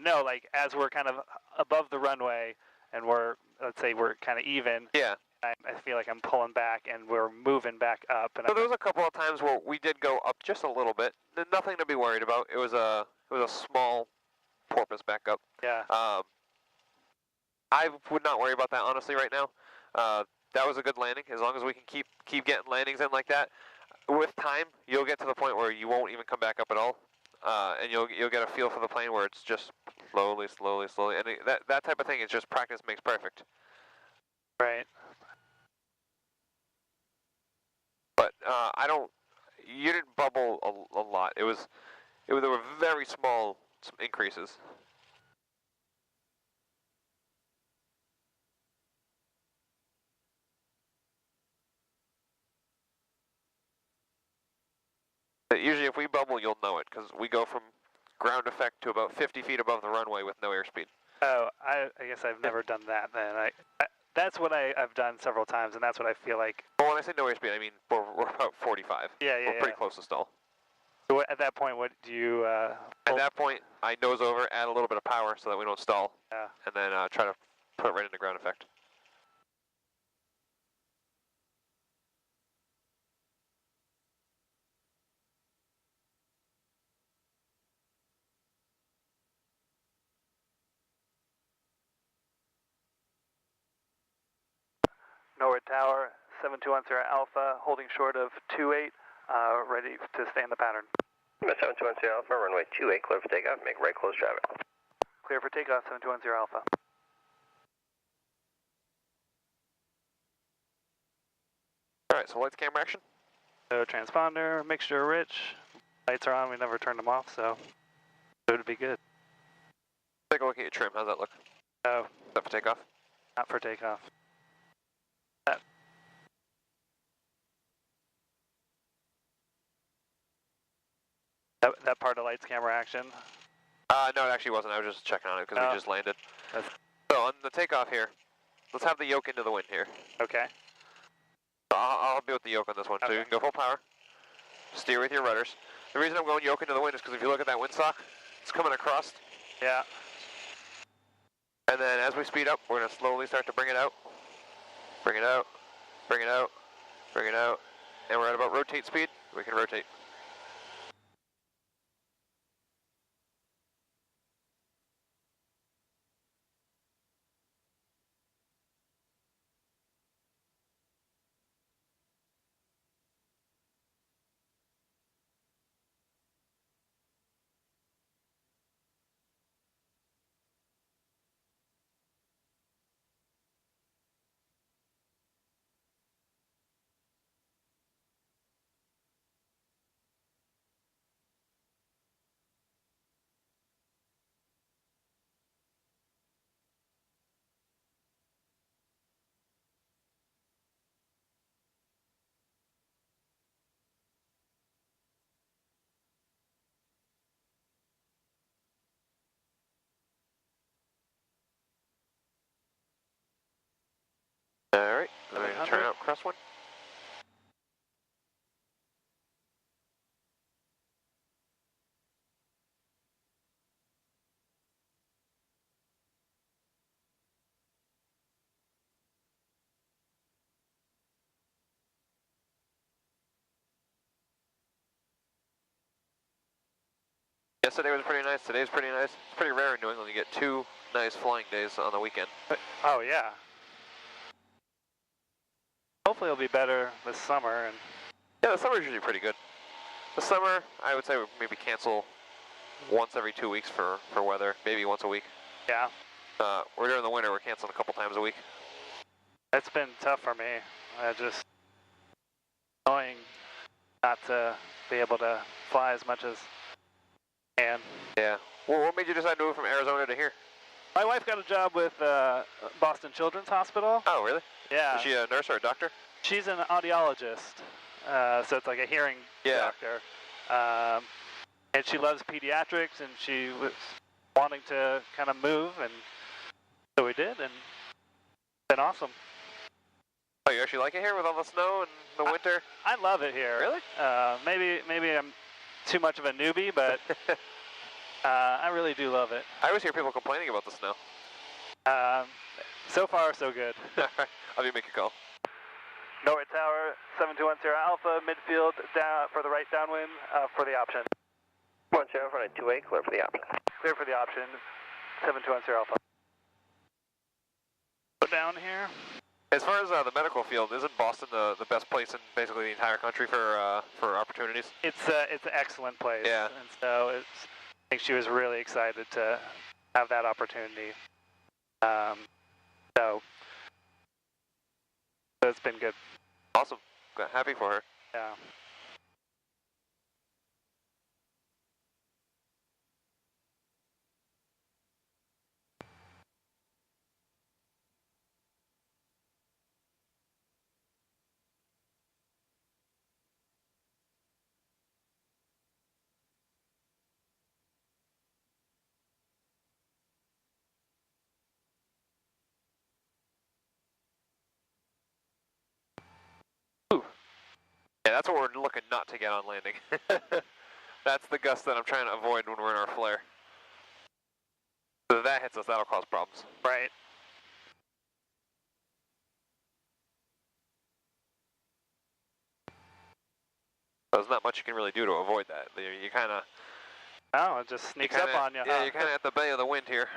Speaker 1: No, like as we're kind of above the runway and let's say we're kind of even.
Speaker 2: Yeah.
Speaker 1: I feel like I'm pulling back and we're moving back up. And
Speaker 2: so there was a couple of times where we did go up just a little bit. Nothing to be worried about. It was a small porpoise back up.
Speaker 1: Yeah.
Speaker 2: I would not worry about that honestly right now. That was a good landing. As long as we can keep getting landings in like that, with time you'll get to the point where you won't even come back up at all, and you'll get a feel for the plane where it's just slowly, and that type of thing is just practice makes perfect.
Speaker 1: Right.
Speaker 2: But you didn't bubble a lot. There were very small increases. Usually if we bubble, you'll know it, because we go from ground effect to about 50 feet above the runway with no airspeed.
Speaker 1: Oh, I guess I've never done that then. That's what I've done several times, and that's what I feel like.
Speaker 2: Well, when I say no airspeed, I mean we're about 45.
Speaker 1: Yeah,
Speaker 2: We're pretty close to stall.
Speaker 1: So at that point, what do you...
Speaker 2: At that point, I nose over, add a little bit of power so that we don't stall, and then try to put it right into ground effect.
Speaker 1: Norwood Tower, 7210 Alpha, holding short of 28, ready to stay in the pattern.
Speaker 3: 7210 Alpha, runway 28, clear for takeoff, make right close traffic.
Speaker 1: Clear for takeoff, 7210 Alpha.
Speaker 2: Alright, so lights, camera, action.
Speaker 1: So transponder, mixture rich, lights are on, we never turned them off, so it would be good.
Speaker 2: Take a look at your trim, how's that look?
Speaker 1: Oh.
Speaker 2: Is that for takeoff?
Speaker 1: Not for takeoff. That part of lights, camera, action?
Speaker 2: No, it actually wasn't. I was just checking on it because we just landed. So on the takeoff here, let's have the yoke into the wind here.
Speaker 1: Okay.
Speaker 2: So I'll help you with the yoke on this one. Okay. So you can go full power, steer with your rudders. The reason I'm going yoke into the wind is because if you look at that windsock, it's coming across.
Speaker 1: Yeah.
Speaker 2: And then as we speed up, we're going to slowly start to bring it out. Bring it out, bring it out, bring it out. And we're at about rotate speed. We can rotate. Alright, then we're going to turn out crosswind. Yesterday was pretty nice, today's pretty nice. It's pretty rare in New England you get 2 nice flying days on the weekend.
Speaker 1: Oh yeah. hopefully it'll be better this summer. And
Speaker 2: yeah, the summer's usually pretty good. The summer, I would say, we maybe cancel once every 2 weeks for weather, maybe once a week.
Speaker 1: yeah,
Speaker 2: We're during the winter, we're canceling a couple times a week.
Speaker 1: it's been tough for me. Just annoying not to be able to fly as much as I can.
Speaker 2: Yeah. Well, what made you decide to move from Arizona to here?
Speaker 1: My wife got a job with Boston Children's Hospital.
Speaker 2: Oh, really?
Speaker 1: Yeah.
Speaker 2: Is she a nurse or a doctor?
Speaker 1: She's an audiologist, so it's like a hearing doctor. And she loves pediatrics, and she was wanting to kind of move, and so we did, and it's been awesome.
Speaker 2: Oh, you actually like it here with all the snow and the winter?
Speaker 1: I love it here.
Speaker 2: Really?
Speaker 1: Maybe I'm too much of a newbie, but I really do love it.
Speaker 2: I always hear people complaining about the snow.
Speaker 1: So far, so good.
Speaker 2: I'll be make a call.
Speaker 1: Norwood Tower, 7210 Alpha, midfield, down for the right downwind, for the option.
Speaker 3: 10 for a 28, clear for the option.
Speaker 1: Clear for the option, 7210 Alpha. Go down here.
Speaker 2: As far as the medical field, isn't Boston the best place in basically the entire country for opportunities?
Speaker 1: It's an excellent place.
Speaker 2: Yeah.
Speaker 1: And so I think she was really excited to have that opportunity. So it's been good.
Speaker 2: Awesome. Happy for her.
Speaker 1: Yeah.
Speaker 2: Yeah, that's what we're looking not to get on landing. That's the gust that I'm trying to avoid when we're in our flare. So if that hits us, that'll cause problems.
Speaker 1: Right.
Speaker 2: There's not much you can really do to avoid that. You kind of...
Speaker 1: Oh, it just sneaks up on you.
Speaker 2: Yeah, you're kind of at the bay of the wind here.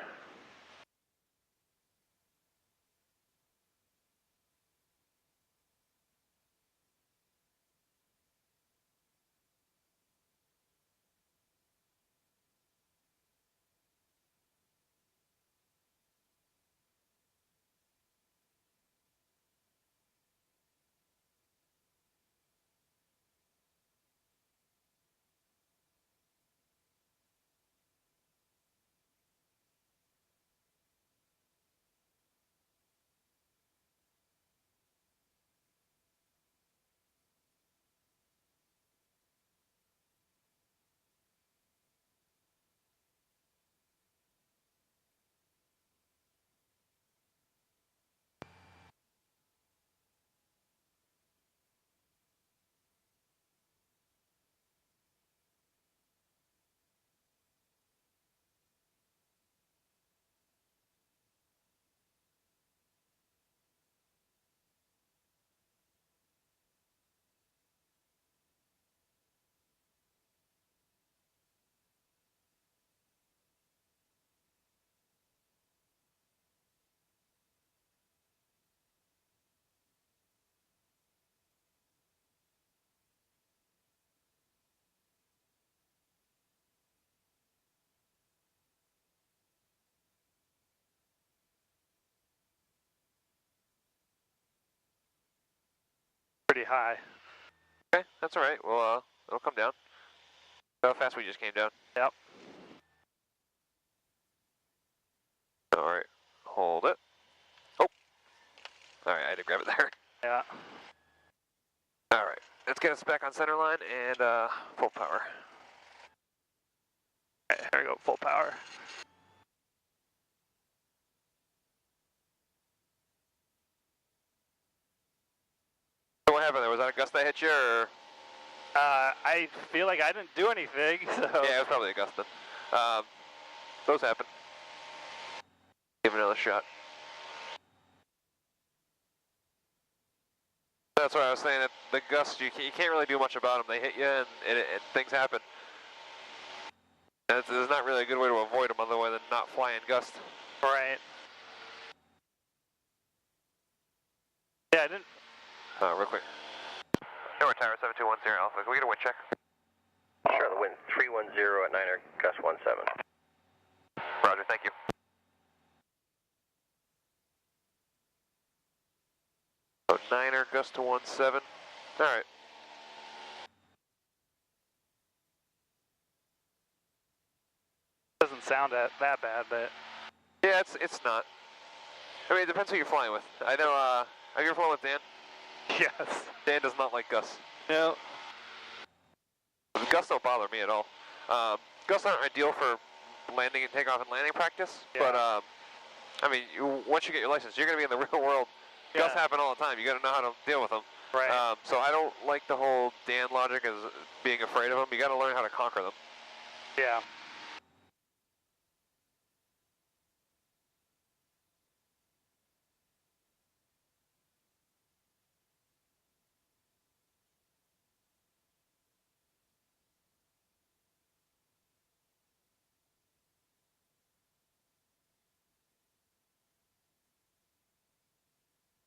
Speaker 1: Pretty high.
Speaker 2: Okay, that's all right. Well, it'll come down. How fast we just came down.
Speaker 1: Yep.
Speaker 2: All right, hold it. Oh, all right, I had to grab it there.
Speaker 1: Yeah.
Speaker 2: All right, let's get us back on center line and full power.
Speaker 1: All right, here we go, full power.
Speaker 2: So what happened there? Was that a gust that hit you, or?
Speaker 1: I feel like I didn't do anything, so.
Speaker 2: Yeah, it was probably a gust then. Those happen. Give it another shot. That's what I was saying. That the gusts, you can't really do much about them. They hit you, and things happen. And there's not really a good way to avoid them other way than not flying gust.
Speaker 1: Right. Yeah,
Speaker 2: Real quick. Norwood Tower 7210 Alpha. Can we get a wind check?
Speaker 3: Sure, the wind 310 at 9er, gust 17.
Speaker 2: Roger, thank you. So 9er, gust to 17. Alright.
Speaker 1: Doesn't sound that bad, but...
Speaker 2: Yeah, it's not. I mean, it depends who you're flying with. I know, have you ever flown with Dan?
Speaker 1: Yes.
Speaker 2: Dan does not like gusts.
Speaker 1: No.
Speaker 2: Gusts don't bother me at all. Gusts aren't ideal for landing and takeoff and landing practice,
Speaker 1: yeah.
Speaker 2: but I mean, once you get your license, you're going to be in the real world.
Speaker 1: Yeah.
Speaker 2: Gusts happen all the time. You got to know how to deal with them.
Speaker 1: Right.
Speaker 2: So I don't like the whole Dan logic as being afraid of them. You got to learn how to conquer them.
Speaker 1: Yeah.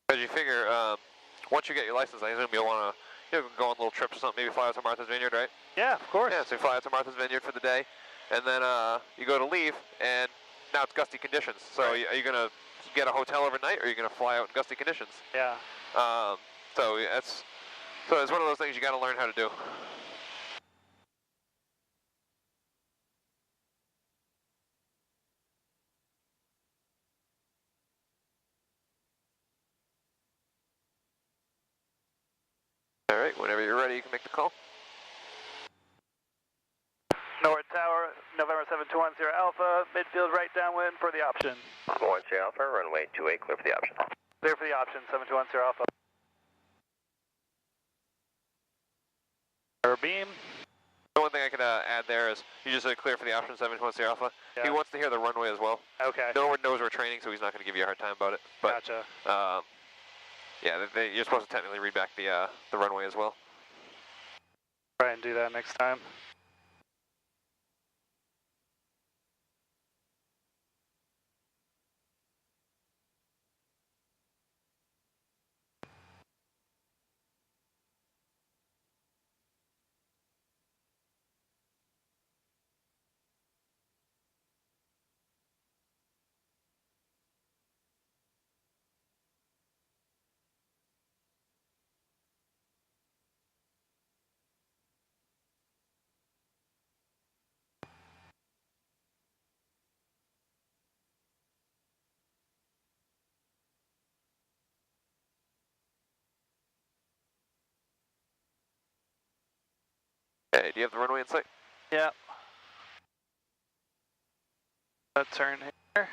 Speaker 2: Because you figure, once you get your license, I assume you'll want to go on little trips or something, maybe fly out to Martha's Vineyard, right?
Speaker 1: Yeah, of course.
Speaker 2: Yeah, so you fly out to Martha's Vineyard for the day, and then you go to leave, and now it's gusty conditions. So
Speaker 1: right.
Speaker 2: Are you going to get a hotel overnight, or are you going to fly out in gusty conditions?
Speaker 1: Yeah.
Speaker 2: So it's one of those things you got to learn how to do. All right, whenever you're ready, you can make the call.
Speaker 1: Norwood Tower, November 7210 Alpha, midfield right downwind for the option.
Speaker 3: 110 Alpha, runway 28, clear for the option.
Speaker 1: Clear for the option, 7210 Alpha. Beam.
Speaker 2: The one thing I could add there is you just said clear for the option 720 Alpha.
Speaker 1: Yeah.
Speaker 2: He wants to hear the runway as well.
Speaker 1: Okay.
Speaker 2: Norwood knows we're training, so he's not going to give you a hard time about it. But,
Speaker 1: gotcha.
Speaker 2: Yeah, you're supposed to technically read back the runway as well.
Speaker 1: Try and do that next time.
Speaker 2: Hey, do you have the runway in sight?
Speaker 1: Yeah. Let's turn here.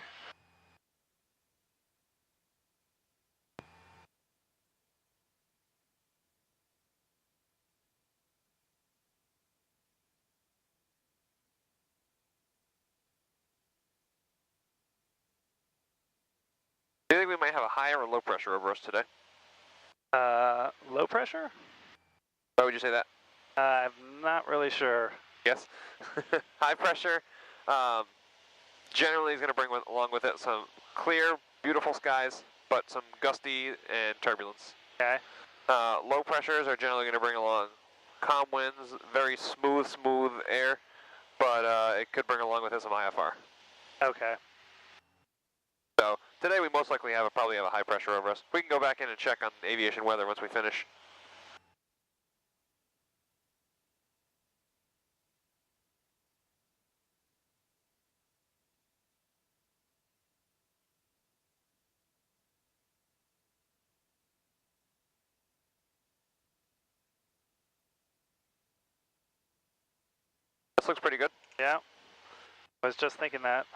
Speaker 2: Do you think we might have a high or low pressure over us today?
Speaker 1: Low pressure?
Speaker 2: Why would you say that?
Speaker 1: I'm not really sure.
Speaker 2: Yes. High pressure generally is going to bring along with it some clear, beautiful skies, but some gusty and turbulence.
Speaker 1: Okay.
Speaker 2: Low pressures are generally going to bring along calm winds, very smooth air, but it could bring along with it some IFR.
Speaker 1: Okay.
Speaker 2: So today we most likely probably have a high pressure over us. We can go back in and check on aviation weather once we finish. This looks pretty good.
Speaker 1: Yeah. I was just thinking that.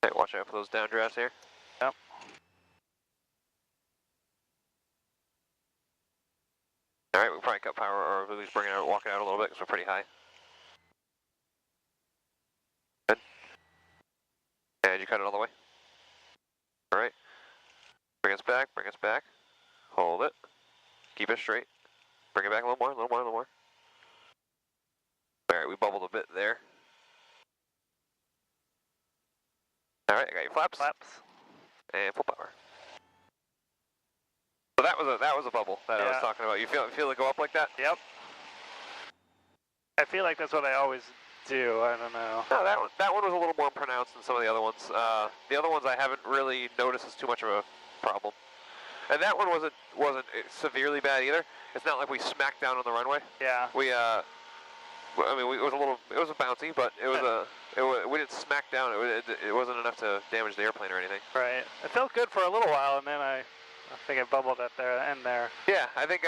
Speaker 2: Okay, watch out for those downdrafts here.
Speaker 1: Yep.
Speaker 2: All right, we probably cut power, or at least bring it out, walk it out a little bit because we're pretty high. Good. And you cut it all the way. All right. Bring us back. Bring us back. Hold it. Keep it straight. Bring it back a little more. A little more. A little more. All right, we bubbled a bit there. All right, I got your flaps.
Speaker 1: Flaps.
Speaker 2: And full power. So that was a bubble that I was talking about. You feel it go up like that?
Speaker 1: Yep. I feel like that's what I always do. I don't know.
Speaker 2: No, that one was a little more pronounced than some of the other ones. The other ones I haven't really noticed as too much of a problem. And that one wasn't severely bad either. It's not like we smacked down on the runway.
Speaker 1: Yeah.
Speaker 2: We it was a bouncy, but we didn't smack down. It wasn't enough to damage the airplane or anything.
Speaker 1: Right. It felt good for a little while, and then I think I bubbled at the end there.
Speaker 2: Yeah, I think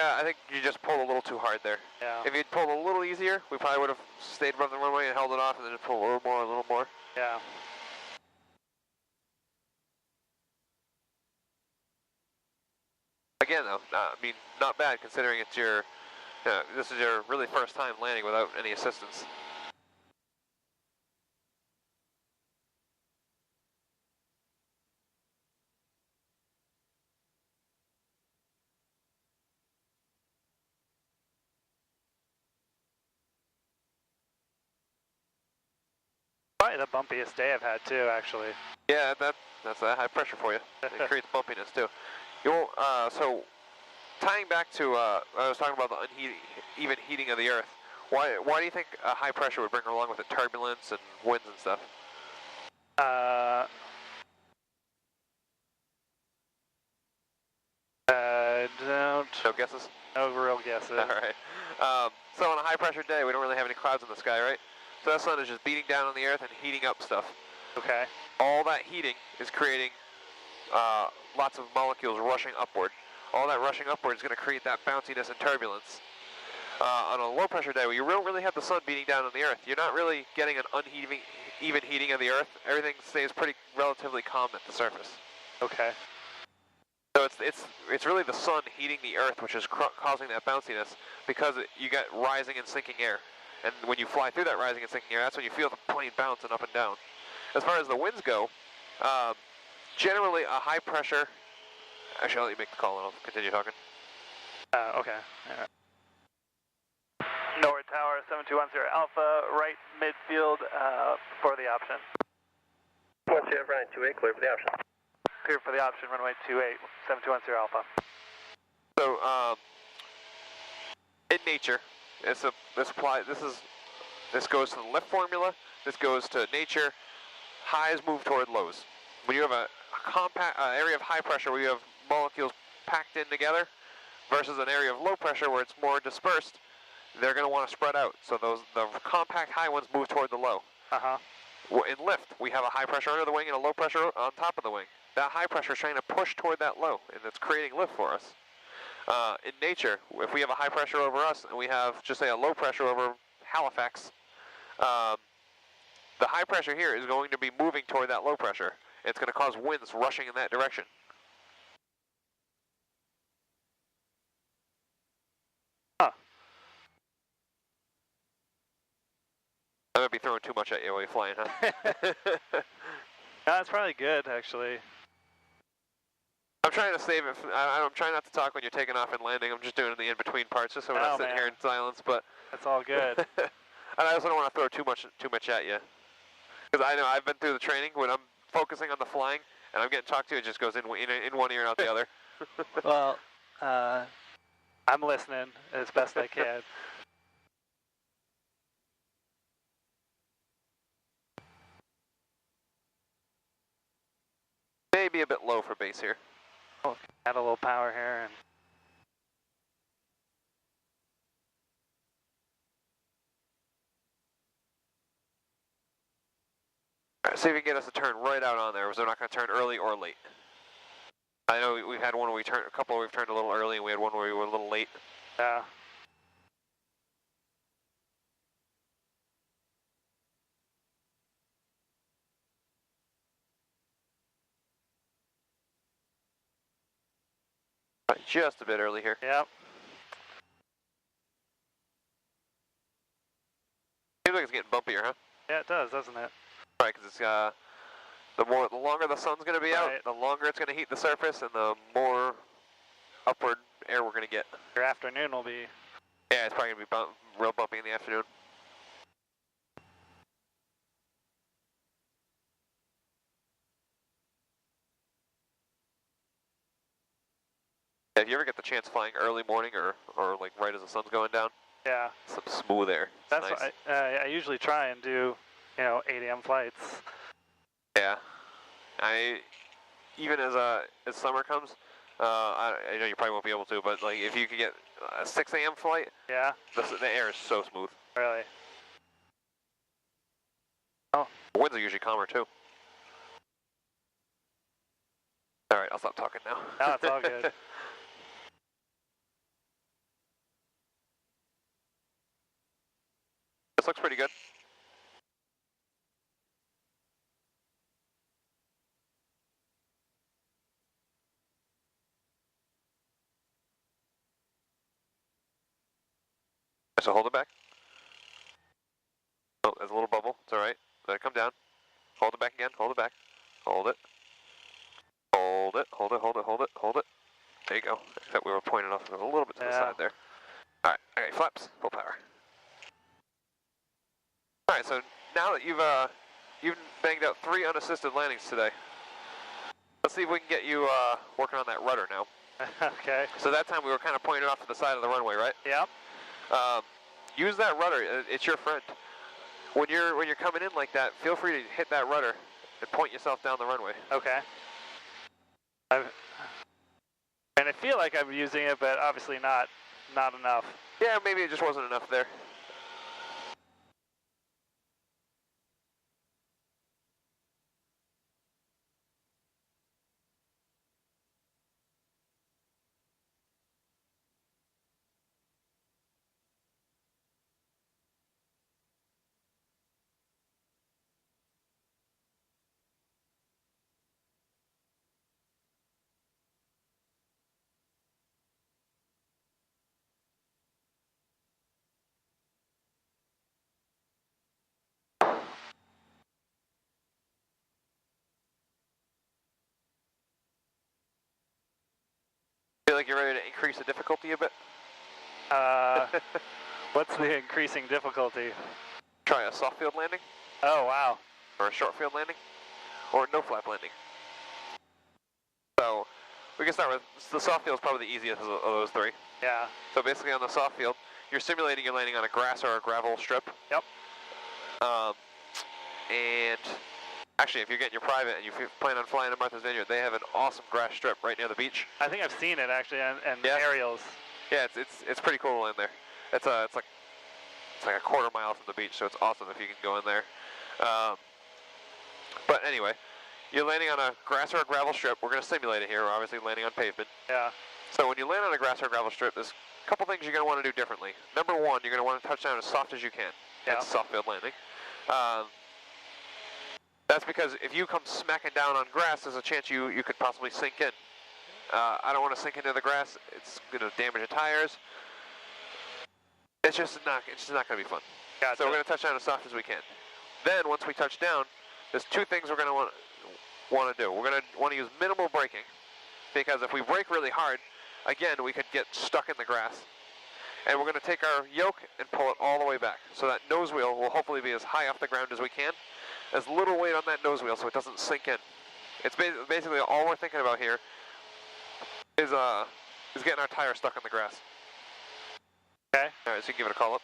Speaker 2: you just pulled a little too hard there.
Speaker 1: Yeah.
Speaker 2: If you'd pulled a little easier, we probably would have stayed above the runway and held it off, and then just pulled a little more, a little more.
Speaker 1: Yeah.
Speaker 2: Again, though, I mean, not bad considering it's your, this is your really first time landing without any assistance.
Speaker 1: Probably the bumpiest day I've had too, actually.
Speaker 2: Yeah, that's a high pressure for you. It creates bumpiness too. So tying back to I was talking about the uneven heating of the Earth. Why do you think a high pressure would bring along with it turbulence and winds and stuff? No guesses?
Speaker 1: No real guesses.
Speaker 2: All right. So on a high pressure day, we don't really have any clouds in the sky, right? So that sun is just beating down on the Earth and heating up stuff.
Speaker 1: Okay.
Speaker 2: All that heating is creating lots of molecules rushing upward. All that rushing upward is going to create that bounciness and turbulence. On a low pressure day, where you don't really have the sun beating down on the Earth, you're not really getting an even heating of the Earth. Everything stays pretty relatively calm at the surface.
Speaker 1: Okay.
Speaker 2: So it's really the sun heating the Earth, which is causing that bounciness, because you get rising and sinking air. And when you fly through that rising and sinking air, that's when you feel the plane bouncing up and down. As far as the winds go, generally a high pressure... Actually, I'll let you make the call and I'll continue talking.
Speaker 1: Okay. All right. Norwood Tower, 7210 Alpha, right midfield for the option.
Speaker 3: 1 CF, runway 28, clear for the option.
Speaker 1: Clear for the option, runway 28, 7210 Alpha.
Speaker 2: So, in nature, this goes to the lift formula, this goes to nature, highs move toward lows. When you have a compact area of high pressure where you have molecules packed in together versus an area of low pressure where it's more dispersed, they're going to want to spread out. So the compact high ones move toward the low. In lift, we have a high pressure under the wing and a low pressure on top of the wing. That high pressure is trying to push toward that low, and it's creating lift for us. In nature, if we have a high pressure over us and we have, just say, a low pressure over Halifax, the high pressure here is going to be moving toward that low pressure. It's going to cause winds rushing in that direction. I might be throwing too much at you while you're flying, huh?
Speaker 1: No, that's probably good, actually.
Speaker 2: I'm trying to save it. I'm trying not to talk when you're taking off and landing. I'm just doing the in-between parts, just so we're not sitting here in silence. But
Speaker 1: that's all good.
Speaker 2: And I also don't want to throw too much at you, because I know I've been through the training when I'm focusing on the flying and I'm getting talked to. It just goes in one ear and out the other.
Speaker 1: Well, I'm listening as best I can.
Speaker 2: Maybe a bit low for base here.
Speaker 1: Oh, add a little power here and.
Speaker 2: All right, see if you can get us to turn right out on there, because they're not going to turn early or late. I know we've had one where a couple where we've turned a little early, and we had one where we were a little late.
Speaker 1: Yeah.
Speaker 2: Just a bit early here.
Speaker 1: Yep.
Speaker 2: like it's getting bumpier, huh?
Speaker 1: Yeah, it does, doesn't it?
Speaker 2: Right, because it's the longer the sun's going to be out, the longer it's going to heat the surface, and the more upward air we're going to get.
Speaker 1: Your afternoon will be...
Speaker 2: Yeah, it's probably going to be real bumpy in the afternoon. Yeah, if you ever get the chance flying early morning or like right as the sun's going down,
Speaker 1: yeah,
Speaker 2: some smooth air.
Speaker 1: That's
Speaker 2: nice.
Speaker 1: what I usually try and do, 8 a.m. flights.
Speaker 2: Yeah, even as summer comes, I know you probably won't be able to, but like if you could get a 6 a.m. flight,
Speaker 1: yeah,
Speaker 2: the air is so smooth.
Speaker 1: Really? Oh,
Speaker 2: the winds are usually calmer too. All right, I'll stop talking now.
Speaker 1: No, it's all good.
Speaker 2: This looks pretty good. So hold it back. Oh, there's a little bubble. It's all right. Let it come down. Hold it back again. Hold it back. Hold it. Hold it. Hold it. Hold it. Hold it. Hold it. There you go. Except we were pointing off a little bit to the side there. All right. Okay. Flaps. Full power. All right. So now that you've banged out 3 unassisted landings today, let's see if we can get you working on that rudder now.
Speaker 1: Okay.
Speaker 2: So that time we were kind of pointing off to the side of the runway, right?
Speaker 1: Yep.
Speaker 2: Use that rudder. It's your friend. When you're coming in like that, feel free to hit that rudder and point yourself down the runway.
Speaker 1: Okay. And I feel like I'm using it, but obviously not enough.
Speaker 2: Yeah, maybe it just wasn't enough there. Feel like you're ready to increase the difficulty a bit?
Speaker 1: What's the increasing difficulty?
Speaker 2: Try a soft field landing.
Speaker 1: Oh, wow.
Speaker 2: Or a short field landing. Or no flap landing. So, we can start with, the soft field is probably the easiest of those 3.
Speaker 1: Yeah.
Speaker 2: So basically on the soft field, you're simulating you're landing on a grass or a gravel strip.
Speaker 1: Yep.
Speaker 2: And actually, if you're getting your private and you plan on flying to Martha's Vineyard, they have an awesome grass strip right near the beach.
Speaker 1: I think I've seen it actually, and aerials.
Speaker 2: Yeah, it's pretty cool to land there. It's like a quarter mile from the beach, so it's awesome if you can go in there. But anyway, you're landing on a grass or a gravel strip. We're going to simulate it here. We're obviously landing on pavement.
Speaker 1: Yeah.
Speaker 2: So when you land on a grass or a gravel strip, there's a couple things you're going to want to do differently. Number 1, you're going to want to touch down as soft as you can.
Speaker 1: Yeah.
Speaker 2: That's soft field landing. That's because if you come smacking down on grass, there's a chance you could possibly sink in. I don't want to sink into the grass. It's going to damage the tires. It's just not going to be fun.
Speaker 1: Gotcha.
Speaker 2: So we're going to touch down as soft as we can. Then once we touch down, there's 2 things we're going to want to do. We're going to want to use minimal braking, because if we brake really hard, again, we could get stuck in the grass. And we're going to take our yoke and pull it all the way back. So that nose wheel will hopefully be as high off the ground as we can. As little weight on that nose wheel so it doesn't sink in. It's basically all we're thinking about here is getting our tire stuck in the grass.
Speaker 1: Okay.
Speaker 2: All right, so you can give it a call up.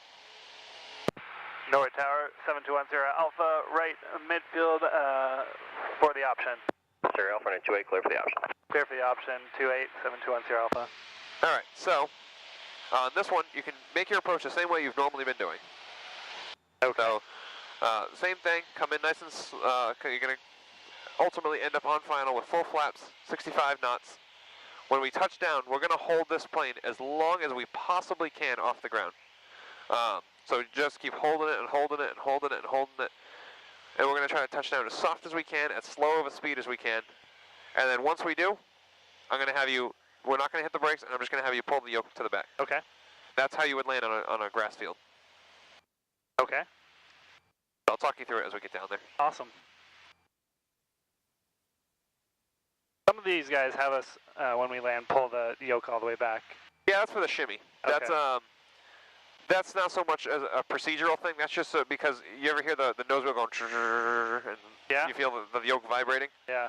Speaker 1: Norwood Tower, 7210 Alpha, right midfield for the option.
Speaker 3: Sir, Alpha 28, clear for the option.
Speaker 1: Clear for the option, 287210 Alpha.
Speaker 2: All right, so on this one, you can make your approach the same way you've normally been doing.
Speaker 1: Okay.
Speaker 2: So, same thing, come in nice and, you're going to ultimately end up on final with full flaps, 65 knots. When we touch down, we're going to hold this plane as long as we possibly can off the ground. So just keep holding it and holding it and holding it and holding it. And we're going to try to touch down as soft as we can, as slow of a speed as we can. And then once we do, I'm going to have you, we're not going to hit the brakes, and I'm just going to have you pull the yoke to the back.
Speaker 1: Okay.
Speaker 2: That's how you would land on a grass field.
Speaker 1: Okay.
Speaker 2: I'll talk you through it as we get down there.
Speaker 1: Awesome. Some of these guys have us, when we land, pull the yoke all the way back.
Speaker 2: Yeah, that's for the shimmy.
Speaker 1: Okay.
Speaker 2: That's not so much as a procedural thing. That's just because you ever hear the nose wheel going and
Speaker 1: yeah.
Speaker 2: you feel the yoke vibrating?
Speaker 1: Yeah.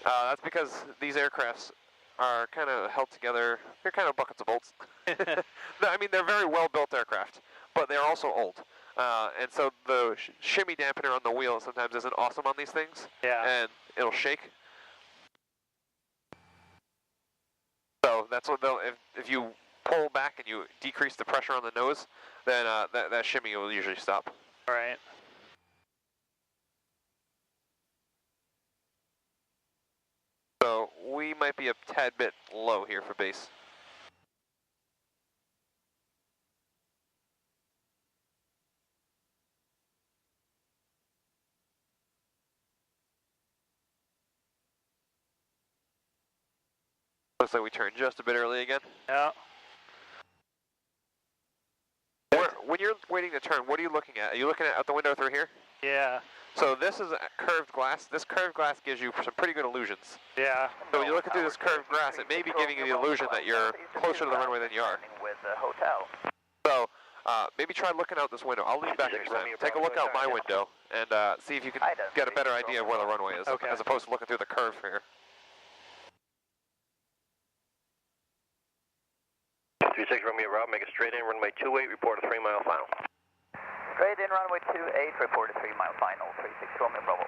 Speaker 2: That's because these aircrafts are kind of held together. They're kind of buckets of bolts. I mean, they're very well-built aircraft, but they're also old. And so the shimmy dampener on the wheel sometimes isn't awesome on these things.
Speaker 1: Yeah.
Speaker 2: And it'll shake. So that's what they'll, if you pull back and you decrease the pressure on the nose, then that shimmy will usually stop.
Speaker 1: All right.
Speaker 2: So we might be a tad bit low here for base. Looks like we turned just a bit early again.
Speaker 1: Yeah.
Speaker 2: When you're waiting to turn, what are you looking at? Are you looking at out the window through here?
Speaker 1: Yeah.
Speaker 2: So this is a curved glass. This curved glass gives you some pretty good illusions.
Speaker 1: Yeah.
Speaker 2: So when you're looking through this curved glass, it may be giving you the illusion that you're closer to the runway than you are.
Speaker 3: With the hotel.
Speaker 2: So maybe try looking out this window. I'll lean back next time. Take a look out my window and see if you can get a better idea of where the runway is,
Speaker 1: okay,
Speaker 2: as opposed to looking through the curve here.
Speaker 3: 36 Romeo Route, make a straight in, runway 28, report a 3-mile final. Straight in, runway 28, report a 3-mile final, 36 Romeo Bravo.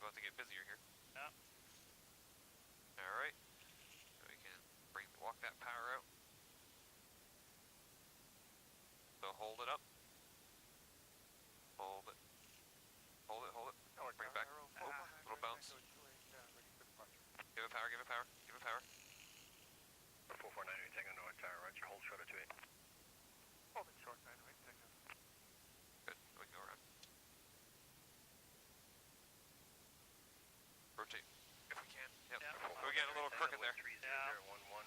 Speaker 2: About to get busier here.
Speaker 1: Yeah.
Speaker 2: All right. So we can walk that power out. So hold it up. Hold it. Hold it, hold it. Bring it back. Oh, little bounce. Give it power, give it power, give it power.
Speaker 3: 449, you're taking north tower, roger, hold short of 28.
Speaker 4: Hold it short, 908, take it.
Speaker 2: Good, we can go around. Rotate, if we can. Yep. We're getting a little crooked there.
Speaker 3: 3011,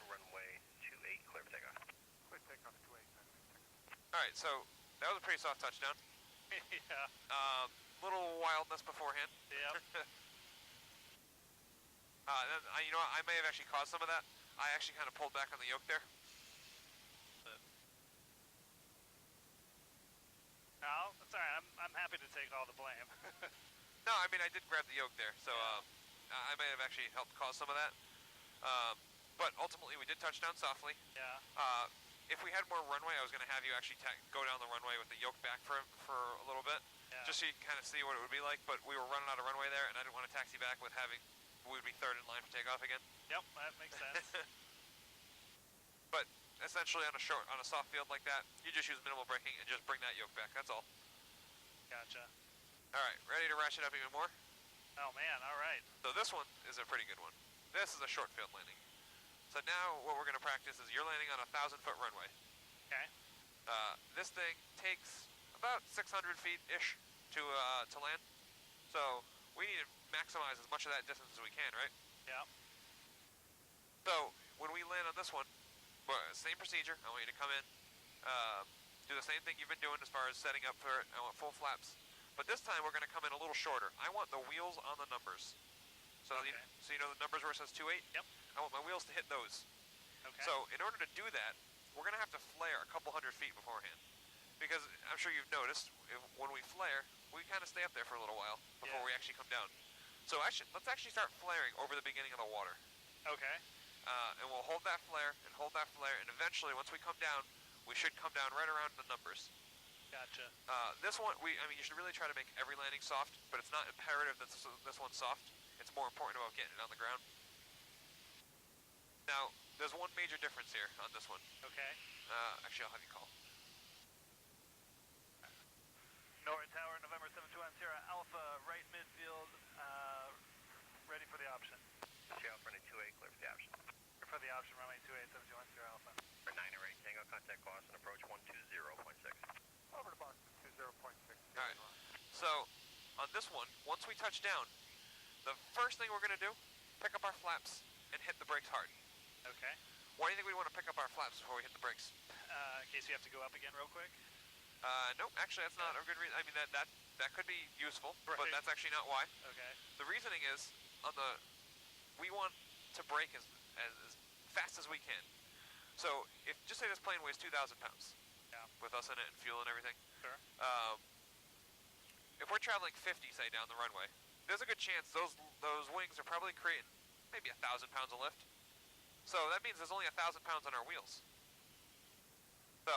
Speaker 3: runway 28, clear for takeoff.
Speaker 4: Clear takeoff, 28, 908, take it.
Speaker 2: All right, so that was a pretty soft touchdown.
Speaker 1: Yeah.
Speaker 2: Little wildness beforehand.
Speaker 1: Yep.
Speaker 2: You know what, I may have actually caused some of that. I actually kind of pulled back on the yoke there.
Speaker 1: No, that's all right. I'm happy to take all the blame.
Speaker 2: No, I mean, I did grab the yoke there, so I may have actually helped cause some of that. But ultimately, we did touch down softly.
Speaker 1: Yeah.
Speaker 2: If we had more runway, I was going to have you actually go down the runway with the yoke back for a little bit, just so you can kind of see what it would be like. But we were running out of runway there, and I didn't want to taxi back with we would be third in line for takeoff again.
Speaker 1: Yep, that makes sense.
Speaker 2: But essentially, on a soft field like that, you just use minimal braking and just bring that yoke back. That's all.
Speaker 1: Gotcha.
Speaker 2: All right, ready to ratchet up even more?
Speaker 1: Oh man, all right.
Speaker 2: So this one is a pretty good one. This is a short field landing. So now what we're going to practice is you're landing on a 1,000-foot runway.
Speaker 1: Okay.
Speaker 2: This thing takes about 600 feet-ish to land. So we need to maximize as much of that distance as we can, right?
Speaker 1: Yeah.
Speaker 2: So when we land on this one, same procedure. I want you to come in, do the same thing you've been doing as far as setting up for it. I want full flaps. But this time we're going to come in a little shorter. I want the wheels on the numbers. So,
Speaker 1: okay.
Speaker 2: You know the numbers where it says 28?
Speaker 1: Yep.
Speaker 2: I want my wheels to hit those.
Speaker 1: Okay.
Speaker 2: So in order to do that, we're going to have to flare a couple hundred feet beforehand. Because I'm sure you've noticed, when we flare, we kind of stay up there for a little while before we actually come down. So let's actually start flaring over the beginning of the water.
Speaker 1: Okay.
Speaker 2: And we'll hold that flare, and eventually, once we come down, we should come down right around the numbers.
Speaker 1: Gotcha.
Speaker 2: This one, you should really try to make every landing soft, but it's not imperative that this one's soft. it's more important about getting it on the ground. Now, there's one major difference here on this one.
Speaker 1: Okay.
Speaker 2: Actually, I'll have you call.
Speaker 1: Norwood Tower, November 721 Sierra Alpha, right midfield, ready for the option.
Speaker 3: Sierra Alpha, runway 28, clear for the option.
Speaker 1: Clear for the option, runway 28, 721 Sierra Alpha.
Speaker 3: For 9 ready, Tango, contact Boston, approach 120.6.
Speaker 4: Over to Boston 20.6.
Speaker 2: Alright, so on this one, once we touch down, the first thing we're going to do, pick up our flaps and hit the brakes hard.
Speaker 1: Okay.
Speaker 2: Why do you think we want to pick up our flaps before we hit the brakes?
Speaker 1: In case we have to go up again real quick?
Speaker 2: Nope, actually that's not a good reason. I mean, that could be useful,
Speaker 1: right.
Speaker 2: but that's actually not why.
Speaker 1: Okay.
Speaker 2: The reasoning is, we want to brake as fast as we can. So, just say this plane weighs 2,000 pounds.
Speaker 1: Yeah.
Speaker 2: With us in it and fuel and everything.
Speaker 1: Sure.
Speaker 2: If we're traveling 50, say, down the runway, there's a good chance those wings are probably creating maybe 1,000 pounds of lift. So that means there's only 1,000 pounds on our wheels. So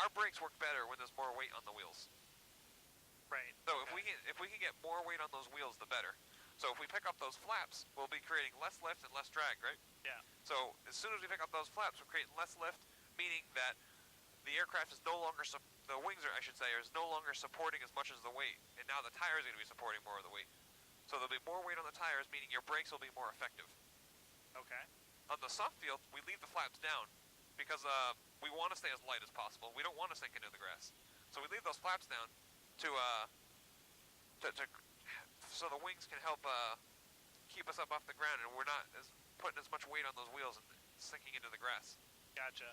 Speaker 2: our brakes work better when there's more weight on the wheels.
Speaker 1: Right.
Speaker 2: So
Speaker 1: okay.
Speaker 2: if we can get more weight on those wheels, the better. So if we pick up those flaps, we'll be creating less lift and less drag, right?
Speaker 1: Yeah.
Speaker 2: So as soon as we pick up those flaps, we're creating less lift, meaning that the aircraft is no longer, the wings are, I should say, is no longer supporting as much as the weight, and now the tires are going to be supporting more of the weight. So there'll be more weight on the tires, meaning your brakes will be more effective.
Speaker 1: Okay.
Speaker 2: On the soft field, we leave the flaps down because we want to stay as light as possible. We don't want to sink into the grass. So we leave those flaps down so the wings can help keep us up off the ground, and we're not putting as much weight on those wheels and sinking into the grass.
Speaker 1: Gotcha.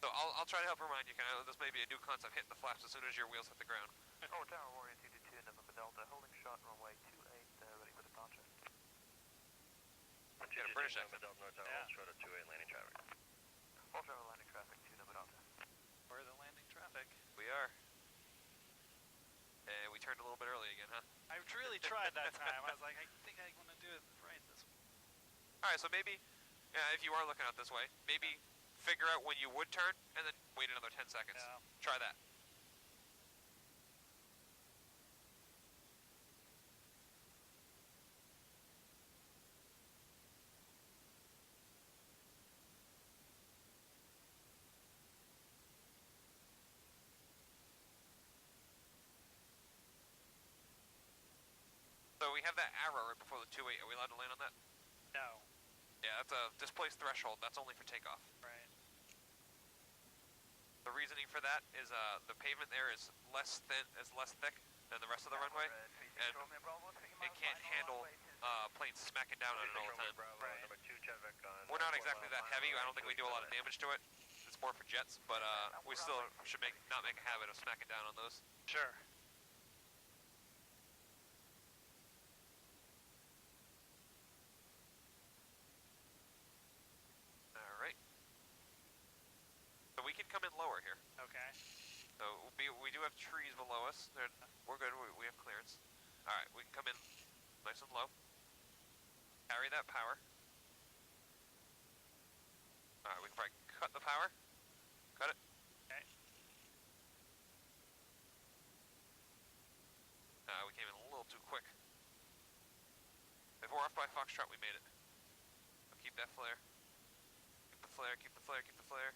Speaker 2: So I'll try to help remind you, this may be a new concept, hitting the flaps as soon as your wheels hit the ground.
Speaker 3: Oh, Tower Warrior 222, November Delta, holding short runway 28, ready for departure.
Speaker 2: Yeah, British
Speaker 3: November Delta, North Tower, hold short of 28, landing traffic.
Speaker 5: Hold short of landing traffic, 2 November Delta.
Speaker 1: We're the landing traffic.
Speaker 2: We are. And we turned a little bit early again, huh?
Speaker 1: I really tried that time. I was like, I think I want to do it right this way.
Speaker 2: Alright, so maybe, if you are looking out this way, maybe figure out when you would turn, and then wait another 10 seconds.
Speaker 1: Yeah.
Speaker 2: Try that. So we have that arrow right before the 28. Are we allowed to land on that?
Speaker 1: No.
Speaker 2: Yeah, that's a displaced threshold. That's only for takeoff.
Speaker 1: Right.
Speaker 2: The reasoning for that is the pavement there is less thick than the rest of the runway, and it can't handle planes smacking down on it all the time.
Speaker 1: Right.
Speaker 2: We're not exactly that heavy. I don't think we do a lot of damage to it. It's more for jets, but we still should not make a habit of smacking down on those.
Speaker 1: Sure.
Speaker 2: Alright. So we can come in lower here.
Speaker 1: Okay.
Speaker 2: So we do have trees below us. We're good. We have clearance. Alright, we can come in nice and low. Carry that power. Alright, we can probably cut the power. Cut it.
Speaker 1: Okay.
Speaker 2: We came in a little too quick. If we're off by Foxtrot, we made it. So keep that flare. Keep the flare, keep the flare, keep the flare.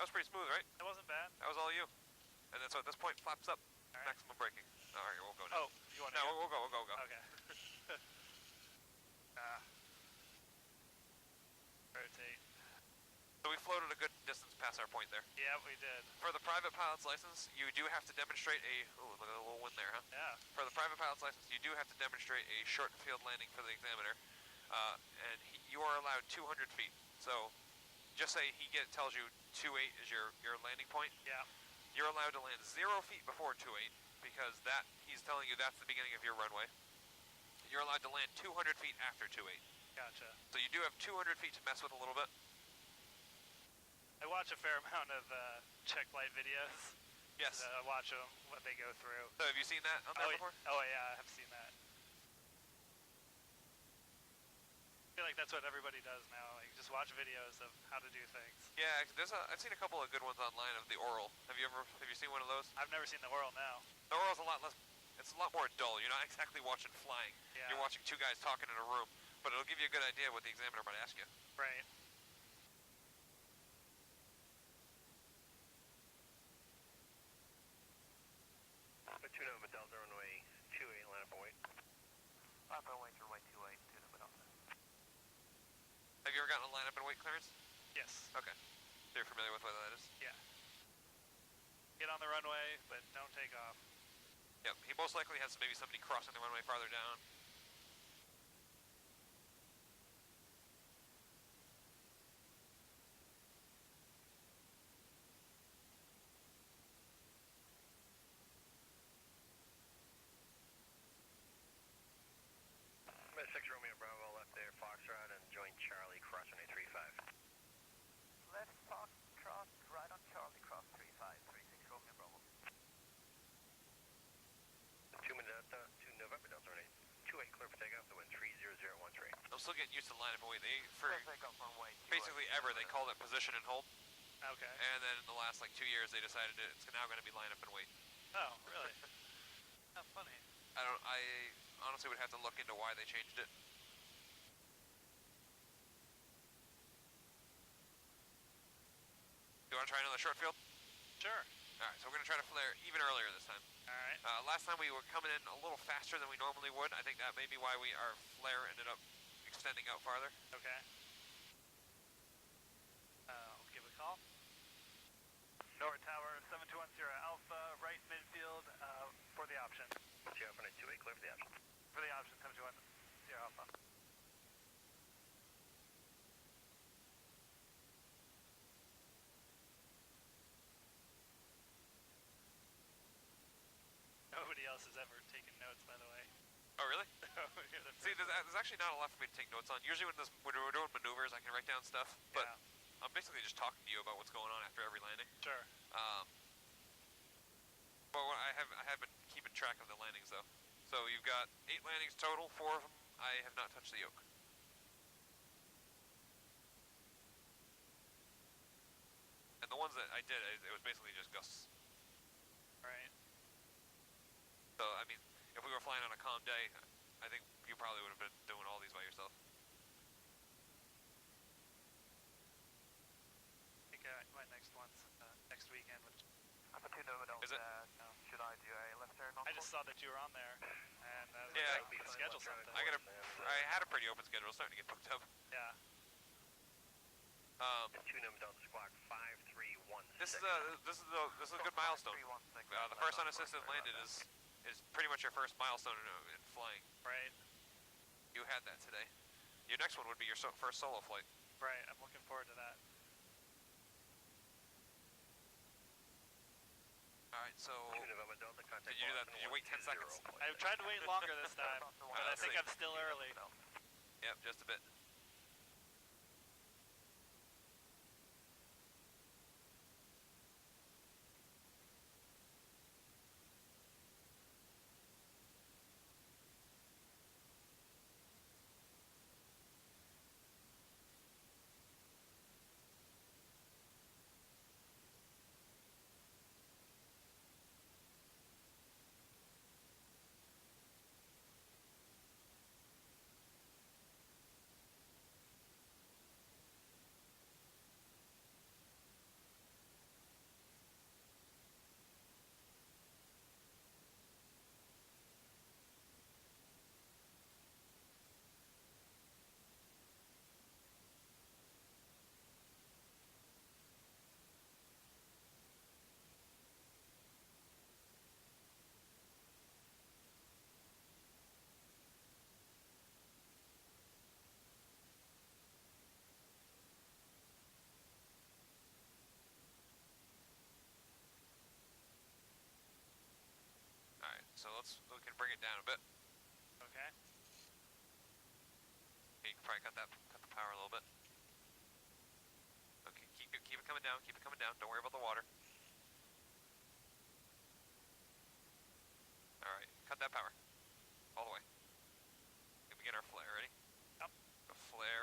Speaker 2: That was pretty smooth, right?
Speaker 1: That wasn't bad.
Speaker 2: That was all you. And then so at this point, flaps up.
Speaker 1: All right.
Speaker 2: Maximum braking. Alright, we'll go now.
Speaker 1: Oh, you want to
Speaker 2: No, we'll go.
Speaker 1: Okay. Rotate.
Speaker 2: So we floated a good distance past our point there.
Speaker 1: Yeah, we did.
Speaker 2: For the private pilot's license, you do have to demonstrate a... Oh, look at the little wind there, huh?
Speaker 1: Yeah.
Speaker 2: For the private pilot's license, you do have to demonstrate a short field landing for the examiner. And you are allowed 200 feet. So just say he tells you 28 is your landing point.
Speaker 1: Yeah.
Speaker 2: You're allowed to land 0 feet before 28 because he's telling you that's the beginning of your runway. You're allowed to land 200 feet after 28.
Speaker 1: Gotcha.
Speaker 2: So you do have 200 feet to mess with a little bit.
Speaker 1: I watch a fair amount of check flight videos.
Speaker 2: Yes.
Speaker 1: I watch them, what they go through.
Speaker 2: So have you seen that on there before?
Speaker 1: Oh yeah, I have seen that. feel like that's what everybody does now. Like, just watch videos of how to do things.
Speaker 2: Yeah, I've seen a couple of good ones online of the oral. Have you seen one of those?
Speaker 1: I've never seen the oral now.
Speaker 2: The oral's a lot less. It's a lot more dull. You're not exactly watching flying.
Speaker 1: Yeah.
Speaker 2: You're watching two guys talking in a room, but it'll give you a good idea what the examiner might ask you.
Speaker 1: Right.
Speaker 3: Two Nova Delta runway 28, line up and wait.
Speaker 5: Line up and wait, runway 28, 2 Nova Delta.
Speaker 2: Have you ever gotten a line up and wait clearance?
Speaker 1: Yes.
Speaker 2: Okay. So you're familiar with what that is?
Speaker 1: Yeah. Get on the runway, but don't take off.
Speaker 2: Yep. He most likely has maybe somebody crossing the runway farther down.
Speaker 3: Met 6 Romeo Bravo left there, Foxtrot and join Charlie, cross runway 35.
Speaker 5: Left Fox, cross, right on Charlie, cross 35, 36 Romeo Bravo.
Speaker 3: 2 Delta, 2 November Delta runway 28, clear for takeoff, the wind 30013.
Speaker 2: I'm still getting used to line up and wait.
Speaker 5: Clear takeoff runway 28.
Speaker 2: Basically ever, they called it position and hold.
Speaker 1: Okay.
Speaker 2: And then in the last like 2 years, they decided it's now going to be line up and wait.
Speaker 1: Oh, really? How funny.
Speaker 2: I honestly would have to look into why they changed it. You want to try another short field?
Speaker 1: Sure.
Speaker 2: Alright, so we're going to try to flare even earlier this time.
Speaker 1: Alright.
Speaker 2: Last time we were coming in a little faster than we normally would. I think that may be why our flare ended up extending out farther.
Speaker 1: Okay. I'll give a call. Norwood Tower, 7210 Alpha, right midfield, for the option.
Speaker 3: Sierra runway 28, clear for the option.
Speaker 1: For the option, 7210 Alpha. Nobody else has ever taken notes, by the way.
Speaker 2: Oh, really?
Speaker 1: You're the
Speaker 2: See,
Speaker 1: first.
Speaker 2: there's actually not a lot for me to take notes on. Usually when we're doing maneuvers, I can write down stuff, but
Speaker 1: Yeah.
Speaker 2: I'm basically just talking to you about what's going on after every landing.
Speaker 1: Sure.
Speaker 2: But I have been keeping track of the landings, though. So you've got 8 landings total, 4 of them I have not touched the yoke. And the ones that I did, it was basically just gusts.
Speaker 1: Right.
Speaker 2: So, I mean, if we were flying on a calm day, I think you probably would have been doing all these by yourself.
Speaker 1: I think my next one's next weekend. Which
Speaker 5: Up at 2 Nova Delta.
Speaker 2: Is it?
Speaker 1: No.
Speaker 5: Should I do a left turn on
Speaker 1: I just saw that you were on there, and
Speaker 2: Yeah.
Speaker 1: like, schedule something.
Speaker 2: I had a pretty open schedule, starting to get booked up.
Speaker 1: Yeah.
Speaker 3: 2 November Delta Squawk 5316.
Speaker 2: This is a good milestone. The first unassisted landed is pretty much your first milestone in flying.
Speaker 1: Right.
Speaker 2: You had that today. Your next one would be your first solo flight.
Speaker 1: Right. I'm looking forward to that.
Speaker 2: Alright, so
Speaker 3: 2 November Delta, contact
Speaker 2: did you do that? Did you wait 10 seconds?
Speaker 1: I tried to wait longer this time, but I
Speaker 2: let's
Speaker 1: think
Speaker 2: see.
Speaker 1: I'm still early.
Speaker 2: Yep, just a bit. Alright, so we can bring it down a bit.
Speaker 1: Okay.
Speaker 2: You can probably cut the power a little bit. Okay, keep it coming down, keep it coming down. Don't worry about the water. Alright, cut that power. All the way. Can we get our flare ready?
Speaker 1: Yep.
Speaker 2: The flare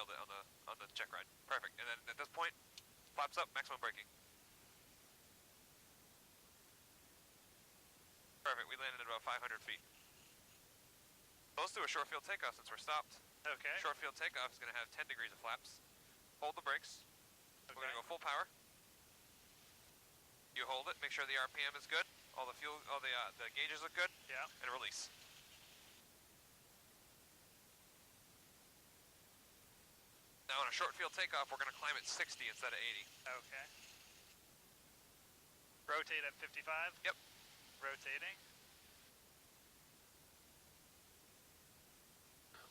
Speaker 2: nailed it on the check ride. Perfect. And then at this point, flaps up, maximum braking. Perfect. We landed at about 500 feet. So let's do a short field takeoff since we're stopped.
Speaker 1: Okay.
Speaker 2: Short field takeoff is going to have 10 degrees of flaps. Hold the brakes.
Speaker 1: Okay.
Speaker 2: We're going to go full power. You hold it. Make sure the RPM is good. All the fuel, all the gauges look good.
Speaker 1: Yeah.
Speaker 2: And release. Now on a short field takeoff, we're going to climb at 60 instead of 80.
Speaker 1: Okay. Rotate at 55?
Speaker 2: Yep.
Speaker 1: Rotating.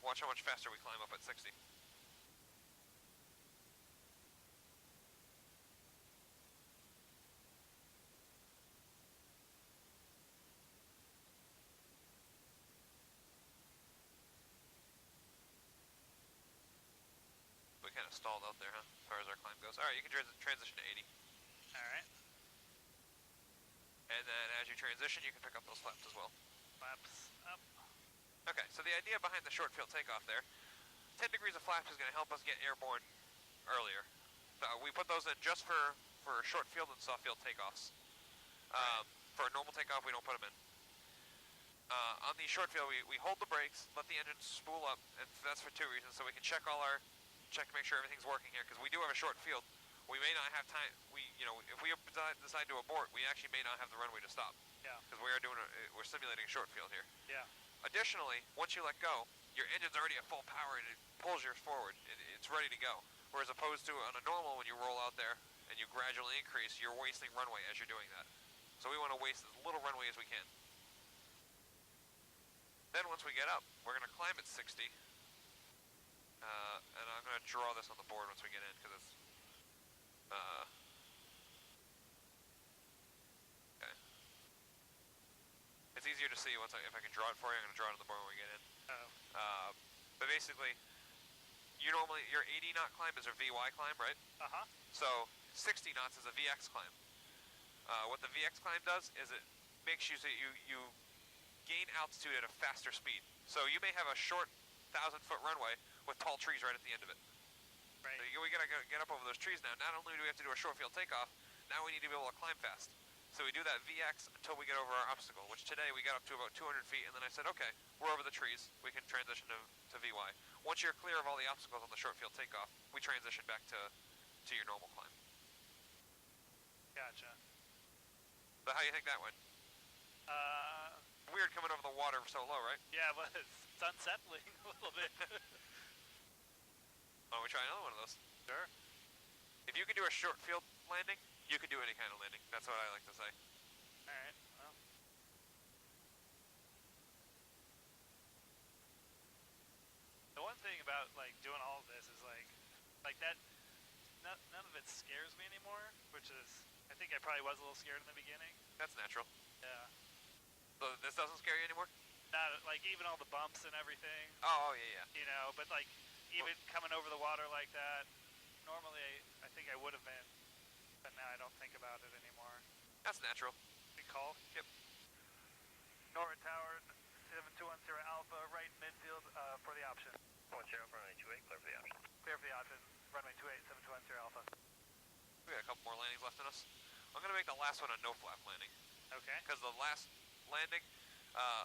Speaker 2: Watch how much faster we climb up at 60. We kind of stalled out there, huh? As far as our climb goes. Alright, you can transition to 80.
Speaker 1: Alright.
Speaker 2: And then as you transition, you can pick up those flaps as well.
Speaker 1: Flaps up.
Speaker 2: Okay, so the idea behind the short field takeoff there, 10 degrees of flaps is going to help us get airborne earlier. We put those in just for short field and soft field takeoffs. For a normal takeoff, we don't put them in. On the short field, we hold the brakes, let the engine spool up, and that's for two reasons. So we can check make sure everything's working here, because we do have a short field. We may not have time. If we decide to abort, we actually may not have the runway to stop.
Speaker 1: Yeah.
Speaker 2: Because we're simulating a short field here.
Speaker 1: Yeah.
Speaker 2: Additionally, once you let go, your engine's already at full power and it pulls yours forward. It's ready to go. Whereas opposed to on a normal, when you roll out there and you gradually increase, you're wasting runway as you're doing that. So we want to waste as little runway as we can. Then once we get up, we're going to climb at 60. And I'm going to draw this on the board once we get in, because it's... okay. It's easier to see if I can draw it for you. I'm going to draw it on the board when we get in.
Speaker 1: Oh.
Speaker 2: But basically, your 80 knot climb is a VY climb, right?
Speaker 1: Uh-huh.
Speaker 2: So 60 knots is a VX climb. What the VX climb does is it makes you so you gain altitude at a faster speed. So you may have a short 1,000-foot runway with tall trees right at the end of it.
Speaker 1: Right.
Speaker 2: So we gotta get up over those trees now. Not only do we have to do a short field takeoff, now we need to be able to climb fast. So we do that VX until we get over our obstacle, which today we got up to about 200 feet, and then I said, okay, we're over the trees. We can transition to VY. Once you're clear of all the obstacles on the short field takeoff, we transition back to your normal climb.
Speaker 1: Gotcha.
Speaker 2: So how do you think that went? Weird coming over the water so low, right?
Speaker 1: Yeah, but it's unsettling a little bit.
Speaker 2: Why don't we try another one of those?
Speaker 1: Sure.
Speaker 2: If you can do a short field landing, you can do any kind of landing. That's what I like to say.
Speaker 1: Alright, well. The one thing about, doing all of this is, that, none of it scares me anymore, which is, I think I probably was a little scared in the beginning.
Speaker 2: That's natural.
Speaker 1: Yeah.
Speaker 2: So this doesn't scare you anymore?
Speaker 1: Not, even all the bumps and everything.
Speaker 2: Oh, yeah.
Speaker 1: But, even coming over the water like that, normally I think I would have been, but now I don't think about it anymore.
Speaker 2: That's natural.
Speaker 1: Big call?
Speaker 2: Yep.
Speaker 1: Norwood Tower, 7210 Alpha, right midfield for the option.
Speaker 3: 10, runway 28, clear for the option.
Speaker 1: Clear for the option, runway 28, 7210 Alpha.
Speaker 2: We got a couple more landings left in us. I'm going to make the last one a no-flap landing.
Speaker 1: Okay.
Speaker 2: Because the last landing,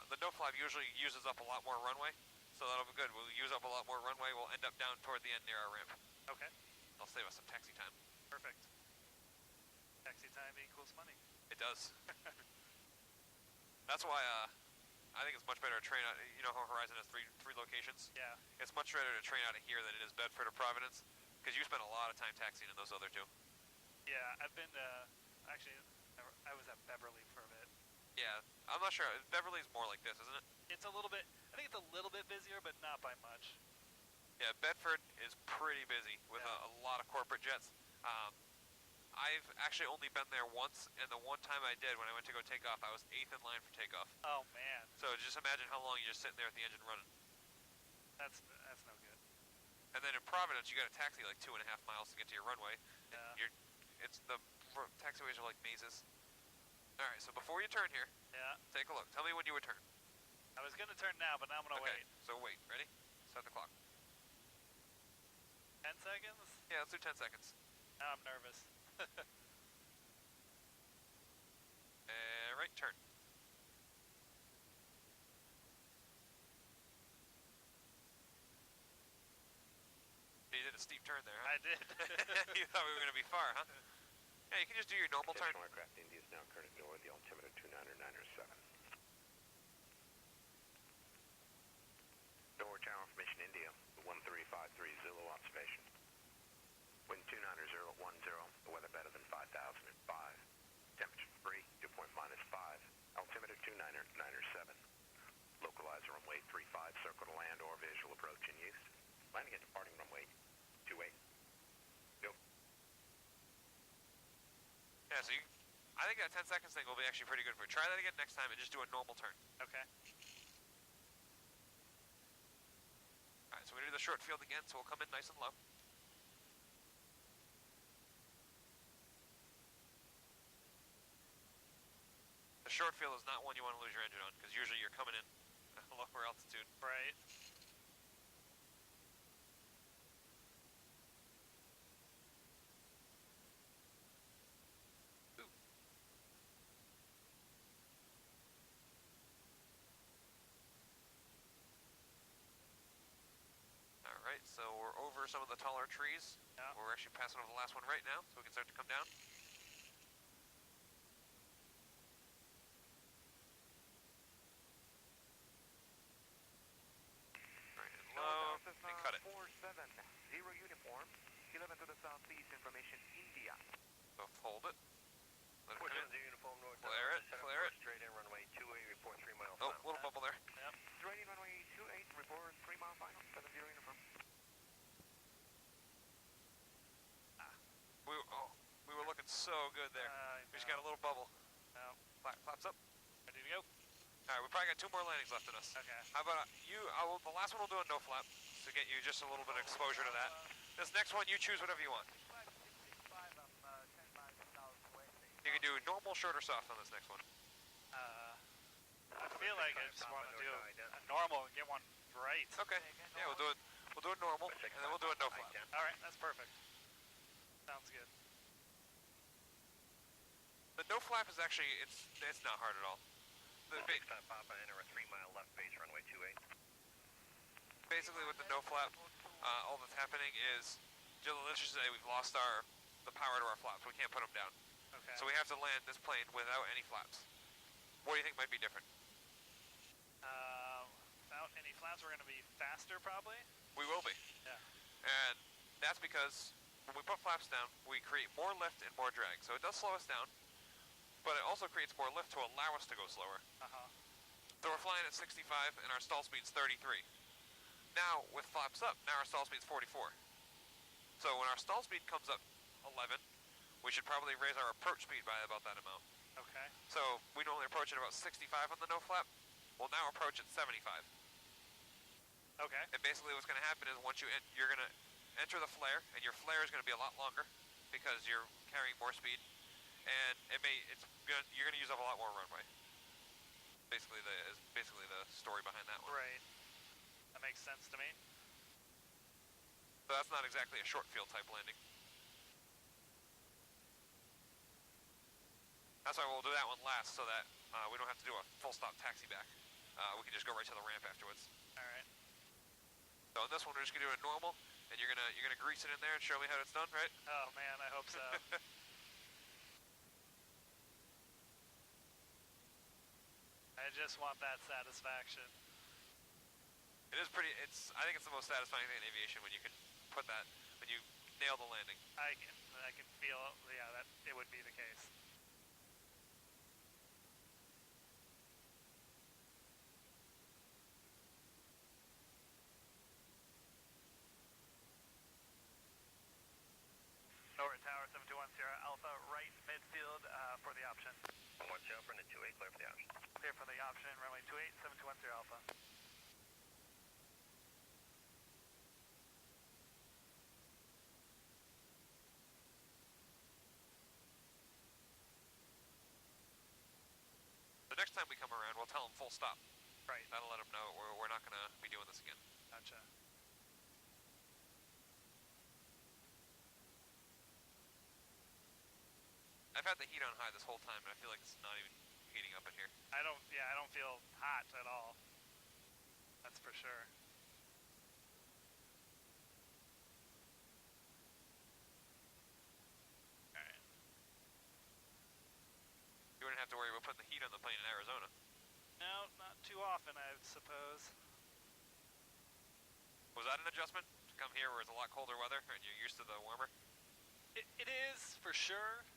Speaker 2: the no-flap usually uses up a lot more runway, so that'll be good. We'll use up a lot more runway. We'll end up down toward the end near our ramp.
Speaker 1: Okay.
Speaker 2: That'll save us some taxi time.
Speaker 1: Perfect. Taxi time equals money.
Speaker 2: It does. That's why I think it's much better to train out. You know how Horizon has three locations?
Speaker 1: Yeah.
Speaker 2: It's much better to train out of here than it is Bedford or Providence, because you spend a lot of time taxiing in those other two.
Speaker 1: Yeah, I've been to, actually, I was at Beverly for a bit.
Speaker 2: Yeah, I'm not sure. Beverly's more like this, isn't it?
Speaker 1: It's a little bit, I think it's a little bit busier, but not by much.
Speaker 2: Yeah, Bedford is pretty busy with a lot of corporate jets. I've actually only been there once, and the one time I did, when I went to go take off, I was 8th in line for takeoff.
Speaker 1: Oh, man.
Speaker 2: So just imagine how long you're just sitting there with the engine running.
Speaker 1: That's no good.
Speaker 2: And then in Providence, you got to taxi 2.5 miles to get to your runway.
Speaker 1: Yeah.
Speaker 2: The taxiways are like mazes. All right, so before you turn here, take a look. Tell me when you would turn.
Speaker 1: I was going to turn now, but now I'm going to wait.
Speaker 2: So wait. Ready? Start the clock.
Speaker 1: 10 seconds?
Speaker 2: Yeah, let's do 10 seconds.
Speaker 1: Now I'm nervous.
Speaker 2: And right turn. You did a steep turn there, huh?
Speaker 1: I did.
Speaker 2: You thought we were going to be far, huh? Yeah, you can just do your normal turn.
Speaker 3: Aircraft India is now current north, the altimeter 29907. Norwood Tower Information India, 1353 Zulu observation. Wind 29010, the weather better than 5005. Temperature free, dew point -5. Altimeter 29907. Localizer runway 35, circle to land or visual approach in use. Landing at departing runway 28. Go.
Speaker 2: Yeah, so I think that 10 seconds thing will be actually pretty good for you. Try that again next time and just do a normal turn.
Speaker 1: Okay.
Speaker 2: Alright, so we're going to do the short field again, so we'll come in nice and low. The short field is not one you want to lose your engine on, because usually you're coming in at a lower altitude.
Speaker 1: Right.
Speaker 2: Alright, so we're over some of the taller trees.
Speaker 1: Yeah.
Speaker 2: We're actually passing over the last one right now, so we can start to come down. Right and low, and cut it.
Speaker 5: 470 uniform, 11 to the southeast, information India.
Speaker 2: So hold it. Let it come in.
Speaker 3: Uniform North.
Speaker 2: Flare it, flare it.
Speaker 3: Straight in runway 28, report 3 miles.
Speaker 2: Oh, little bubble there.
Speaker 1: Yep.
Speaker 5: Straight in runway 28, report 3 mile final, 70 uniform.
Speaker 2: We were looking so good there. We just got a little bubble.
Speaker 1: No.
Speaker 2: Flaps up.
Speaker 1: Ready to go?
Speaker 2: Alright, we probably got 2 more landings left in us.
Speaker 1: Okay.
Speaker 2: How about the last one we'll do a no flap to get you just a little bit of exposure to that. This next one, you choose whatever you want.
Speaker 5: 565, I'm 10 miles southwest.
Speaker 2: You can do normal, short, or soft on this next one.
Speaker 1: I feel like I just want to do a normal and get one right.
Speaker 2: Okay. Yeah, we'll do it normal, and then we'll do a no flap.
Speaker 1: All right, that's perfect. Sounds good.
Speaker 2: The no flap is actually it's not hard at all.
Speaker 3: Papa, enter a 3 mile left base runway 28.
Speaker 2: Basically, with the no flap, all that's happening is, let's just say we've lost the power to our flaps. We can't put them down.
Speaker 1: Okay.
Speaker 2: So we have to land this plane without any flaps. What do you think might be different?
Speaker 1: Without any flaps, we're going to be faster, probably.
Speaker 2: We will be.
Speaker 1: Yeah.
Speaker 2: And that's because when we put flaps down, we create more lift and more drag. So it does slow us down, but it also creates more lift to allow us to go slower. So we're flying at 65 and our stall speed's 33. Now, with flaps up, now our stall speed's 44. So when our stall speed comes up 11, we should probably raise our approach speed by about that amount.
Speaker 1: Okay.
Speaker 2: So we normally approach at about 65 on the no flap. We'll now approach at 75.
Speaker 1: Okay.
Speaker 2: And basically what's going to happen is once you're going to enter the flare, and your flare is going to be a lot longer because you're carrying more speed, and you're going to use up a lot more runway. Basically the story behind that one.
Speaker 1: Right. That makes sense to me.
Speaker 2: So that's not exactly a short field type landing. That's why we'll do that one last, so that we don't have to do a full stop taxi back. We can just go right to the ramp afterwards.
Speaker 1: All right.
Speaker 2: So on this one, we're just gonna do it normal, and you're gonna grease it in there and show me how it's done, right?
Speaker 1: Oh man, I hope so. I just want that satisfaction.
Speaker 2: It is pretty. I think it's the most satisfying thing in aviation when you can put that, when you nail the landing.
Speaker 1: I can feel, yeah, that it would be the case. Norwood Tower 7210 Alpha, right midfield for the option.
Speaker 3: Watch out for the 28, clear for the option.
Speaker 1: Clear for the option, runway 28, 7210 Alpha.
Speaker 2: The next time we come around, we'll tell them full stop.
Speaker 1: Right.
Speaker 2: That'll let them know we're not going to be doing this again.
Speaker 1: Gotcha.
Speaker 2: I've had the heat on high this whole time, and I feel like it's not even heating up in here.
Speaker 1: I don't feel hot at all. That's for sure. Alright.
Speaker 2: You wouldn't have to worry about putting the heat on the plane in Arizona.
Speaker 1: No, not too often, I would suppose.
Speaker 2: Was that an adjustment to come here where it's a lot colder weather and you're used to the warmer?
Speaker 1: It is, for sure.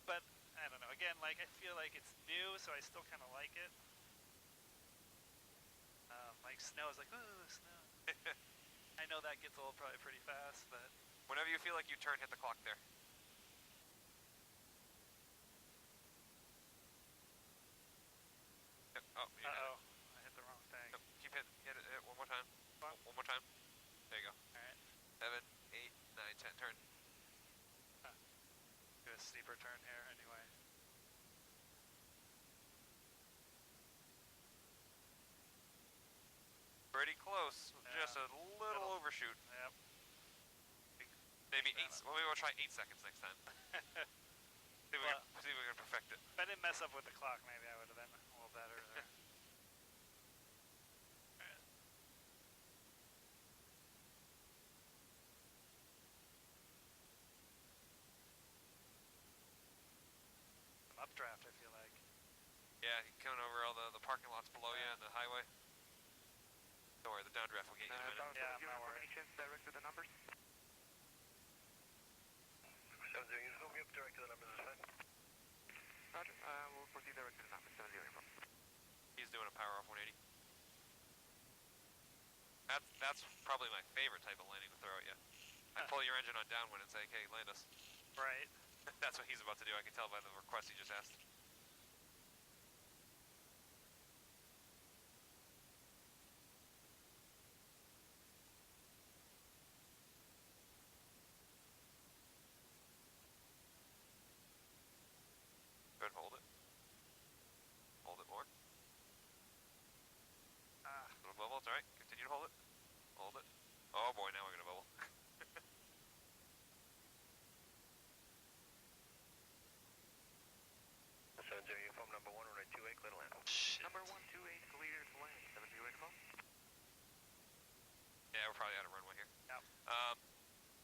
Speaker 1: But, I don't know. Again, like, I feel like it's new, so I still kind of like it. Like, snow is like, ooh, snow. I know that gets old probably pretty fast, but...
Speaker 2: Whenever you feel like you turn, hit the clock there. Yep. Oh, you
Speaker 1: Uh-oh. I hit the wrong thing.
Speaker 2: Yep. Keep hitting. Hit it one more time. One more time. There you go.
Speaker 1: Alright.
Speaker 2: 7, 8, 9, 10. Turn.
Speaker 1: Do a steeper turn here, anyway.
Speaker 2: Pretty close.
Speaker 1: Yeah.
Speaker 2: Just a little overshoot.
Speaker 1: Yep.
Speaker 2: Maybe 8. Well, maybe we'll try 8 seconds next time. see if we can perfect it.
Speaker 1: If I didn't mess up with the clock, maybe I would have been a little better there. Alright. Some updraft, I feel like.
Speaker 2: Yeah, coming over all the parking lots below you and the highway. Don't worry, the downdraft will get you in a minute.
Speaker 1: Yeah, I'm not worried.
Speaker 5: Direct to the numbers.
Speaker 3: 70, you will give direct to the numbers, is fine.
Speaker 5: Roger, we'll proceed direct to the numbers. 70 info.
Speaker 2: He's doing a power off 180. That's probably my favorite type of landing to throw at you. I pull your engine on downwind and say, okay, land us.
Speaker 1: Right.
Speaker 2: That's what he's about to do. I can tell by the request he just asked. Good, hold it. Hold it more. Little bubble, it's alright. Continue to hold it. Hold it. Oh boy, now we're gonna bubble.
Speaker 3: 70, uniform number 1, runway 28, clear to land.
Speaker 1: Shit.
Speaker 5: Number 128, clear to land. 70 info.
Speaker 2: Yeah, we're probably out of runway here.
Speaker 1: Yep.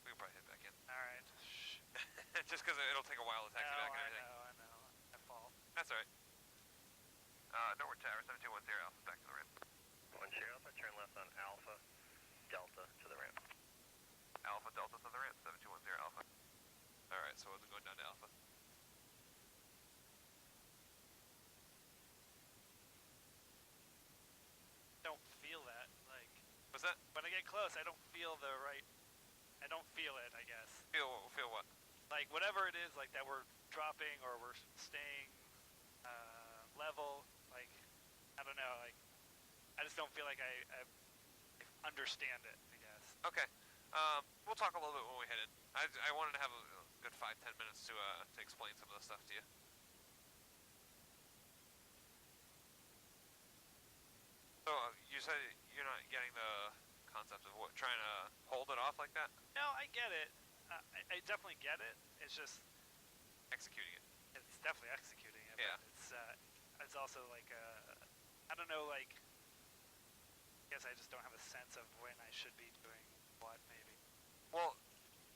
Speaker 2: We can probably head back in.
Speaker 1: Alright.
Speaker 2: Just because it'll take a while to taxi back and everything.
Speaker 1: I know. My fault.
Speaker 2: That's alright. Norwood Tower, 7210 Alpha, back to the ramp.
Speaker 3: 10 Alpha, turn left on Alpha, Delta to the ramp.
Speaker 2: Alpha, Delta to the ramp, 7210 Alpha. Alright, so we'll go down to Alpha.
Speaker 1: Don't feel that. Like,
Speaker 2: What's that?
Speaker 1: when I get close, I don't feel the right... I don't feel it, I guess.
Speaker 2: Feel what?
Speaker 1: Like, whatever it is, like, that we're dropping or we're staying level, like, I don't know, like, I just don't feel like I understand it, I guess.
Speaker 2: Okay. We'll talk a little bit when we head in. I wanted to have a good 5-10 minutes to explain some of the stuff to you. So, you said you're not getting the concept of what, trying to hold it off like that?
Speaker 1: No, I get it. I definitely get it. It's just...
Speaker 2: Executing it.
Speaker 1: It's definitely executing it,
Speaker 2: Yeah.
Speaker 1: but it's also like, I don't know, like, I guess I just don't have a sense of when I should be doing what, maybe.
Speaker 2: Well,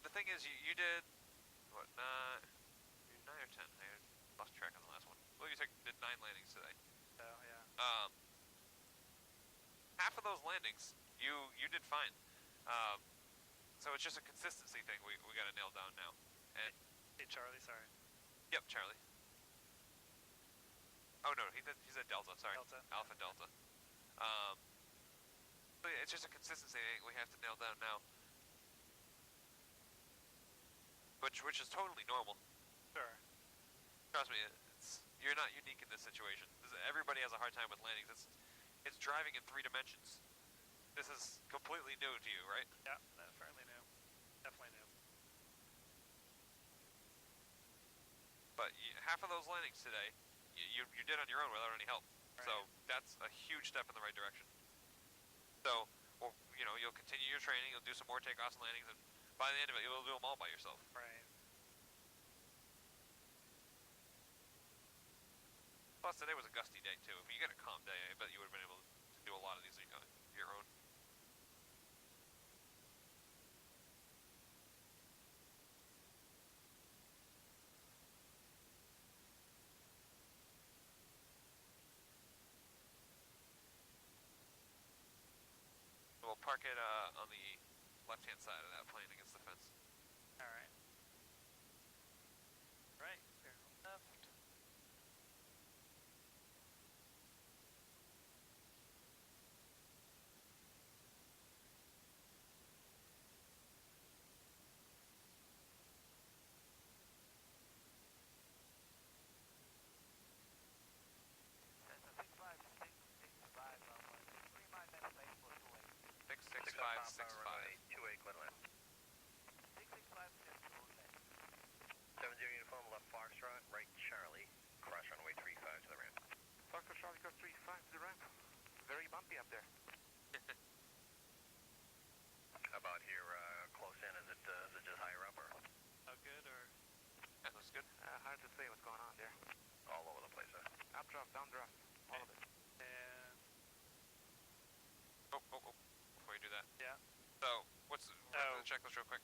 Speaker 2: the thing is, you did, what, 9 or 10? I lost track on the last one. Well, you did 9 landings today.
Speaker 1: So, yeah.
Speaker 2: Half of those landings, you did fine. So it's just a consistency thing we got to nail down now. And
Speaker 1: Hey, Charlie, sorry.
Speaker 2: yep, Charlie. Oh no, he said Delta. Sorry,
Speaker 1: Delta.
Speaker 2: Alpha Delta. But it's just a consistency thing we have to nail down now. Which is totally normal.
Speaker 1: Sure.
Speaker 2: Trust me, you're not unique in this situation. Everybody has a hard time with landings. It's driving in 3 dimensions. This is completely new to you, right?
Speaker 1: Yeah, that's fairly new. Definitely new.
Speaker 2: But half of those landings today, you did on your own without any help.
Speaker 1: Right.
Speaker 2: So that's a huge step in the right direction. So, well, you'll continue your training, you'll do some more takeoffs and landings, and by the end of it, you'll do them all by yourself.
Speaker 1: Right.
Speaker 2: Plus, today was a gusty day, too. If you get a calm day, I bet you would have been able to do a lot of these on your own. We'll park it on the left-hand side of that plane against the fence.
Speaker 1: Alright. Right, turn left.
Speaker 5: Cessna 65665, 3 miles left base for 28.
Speaker 2: 66565.
Speaker 3: 28 Glenland.
Speaker 5: 665 just to left.
Speaker 3: 70 uniform, left Foxtrot, right Charlie, cross runway 35 to the ramp.
Speaker 4: Foxtrot Charlie Cross 35 to the ramp. Very bumpy up there.
Speaker 3: About here, close in, is it just higher up or
Speaker 1: How good or?
Speaker 2: That looks good.
Speaker 4: Hard to say what's going on there.
Speaker 3: all over the place?
Speaker 4: Updraft, downdraft, all of it.
Speaker 1: And
Speaker 2: Oh, before you do that.
Speaker 1: yeah.
Speaker 2: So, what's the checklist real quick?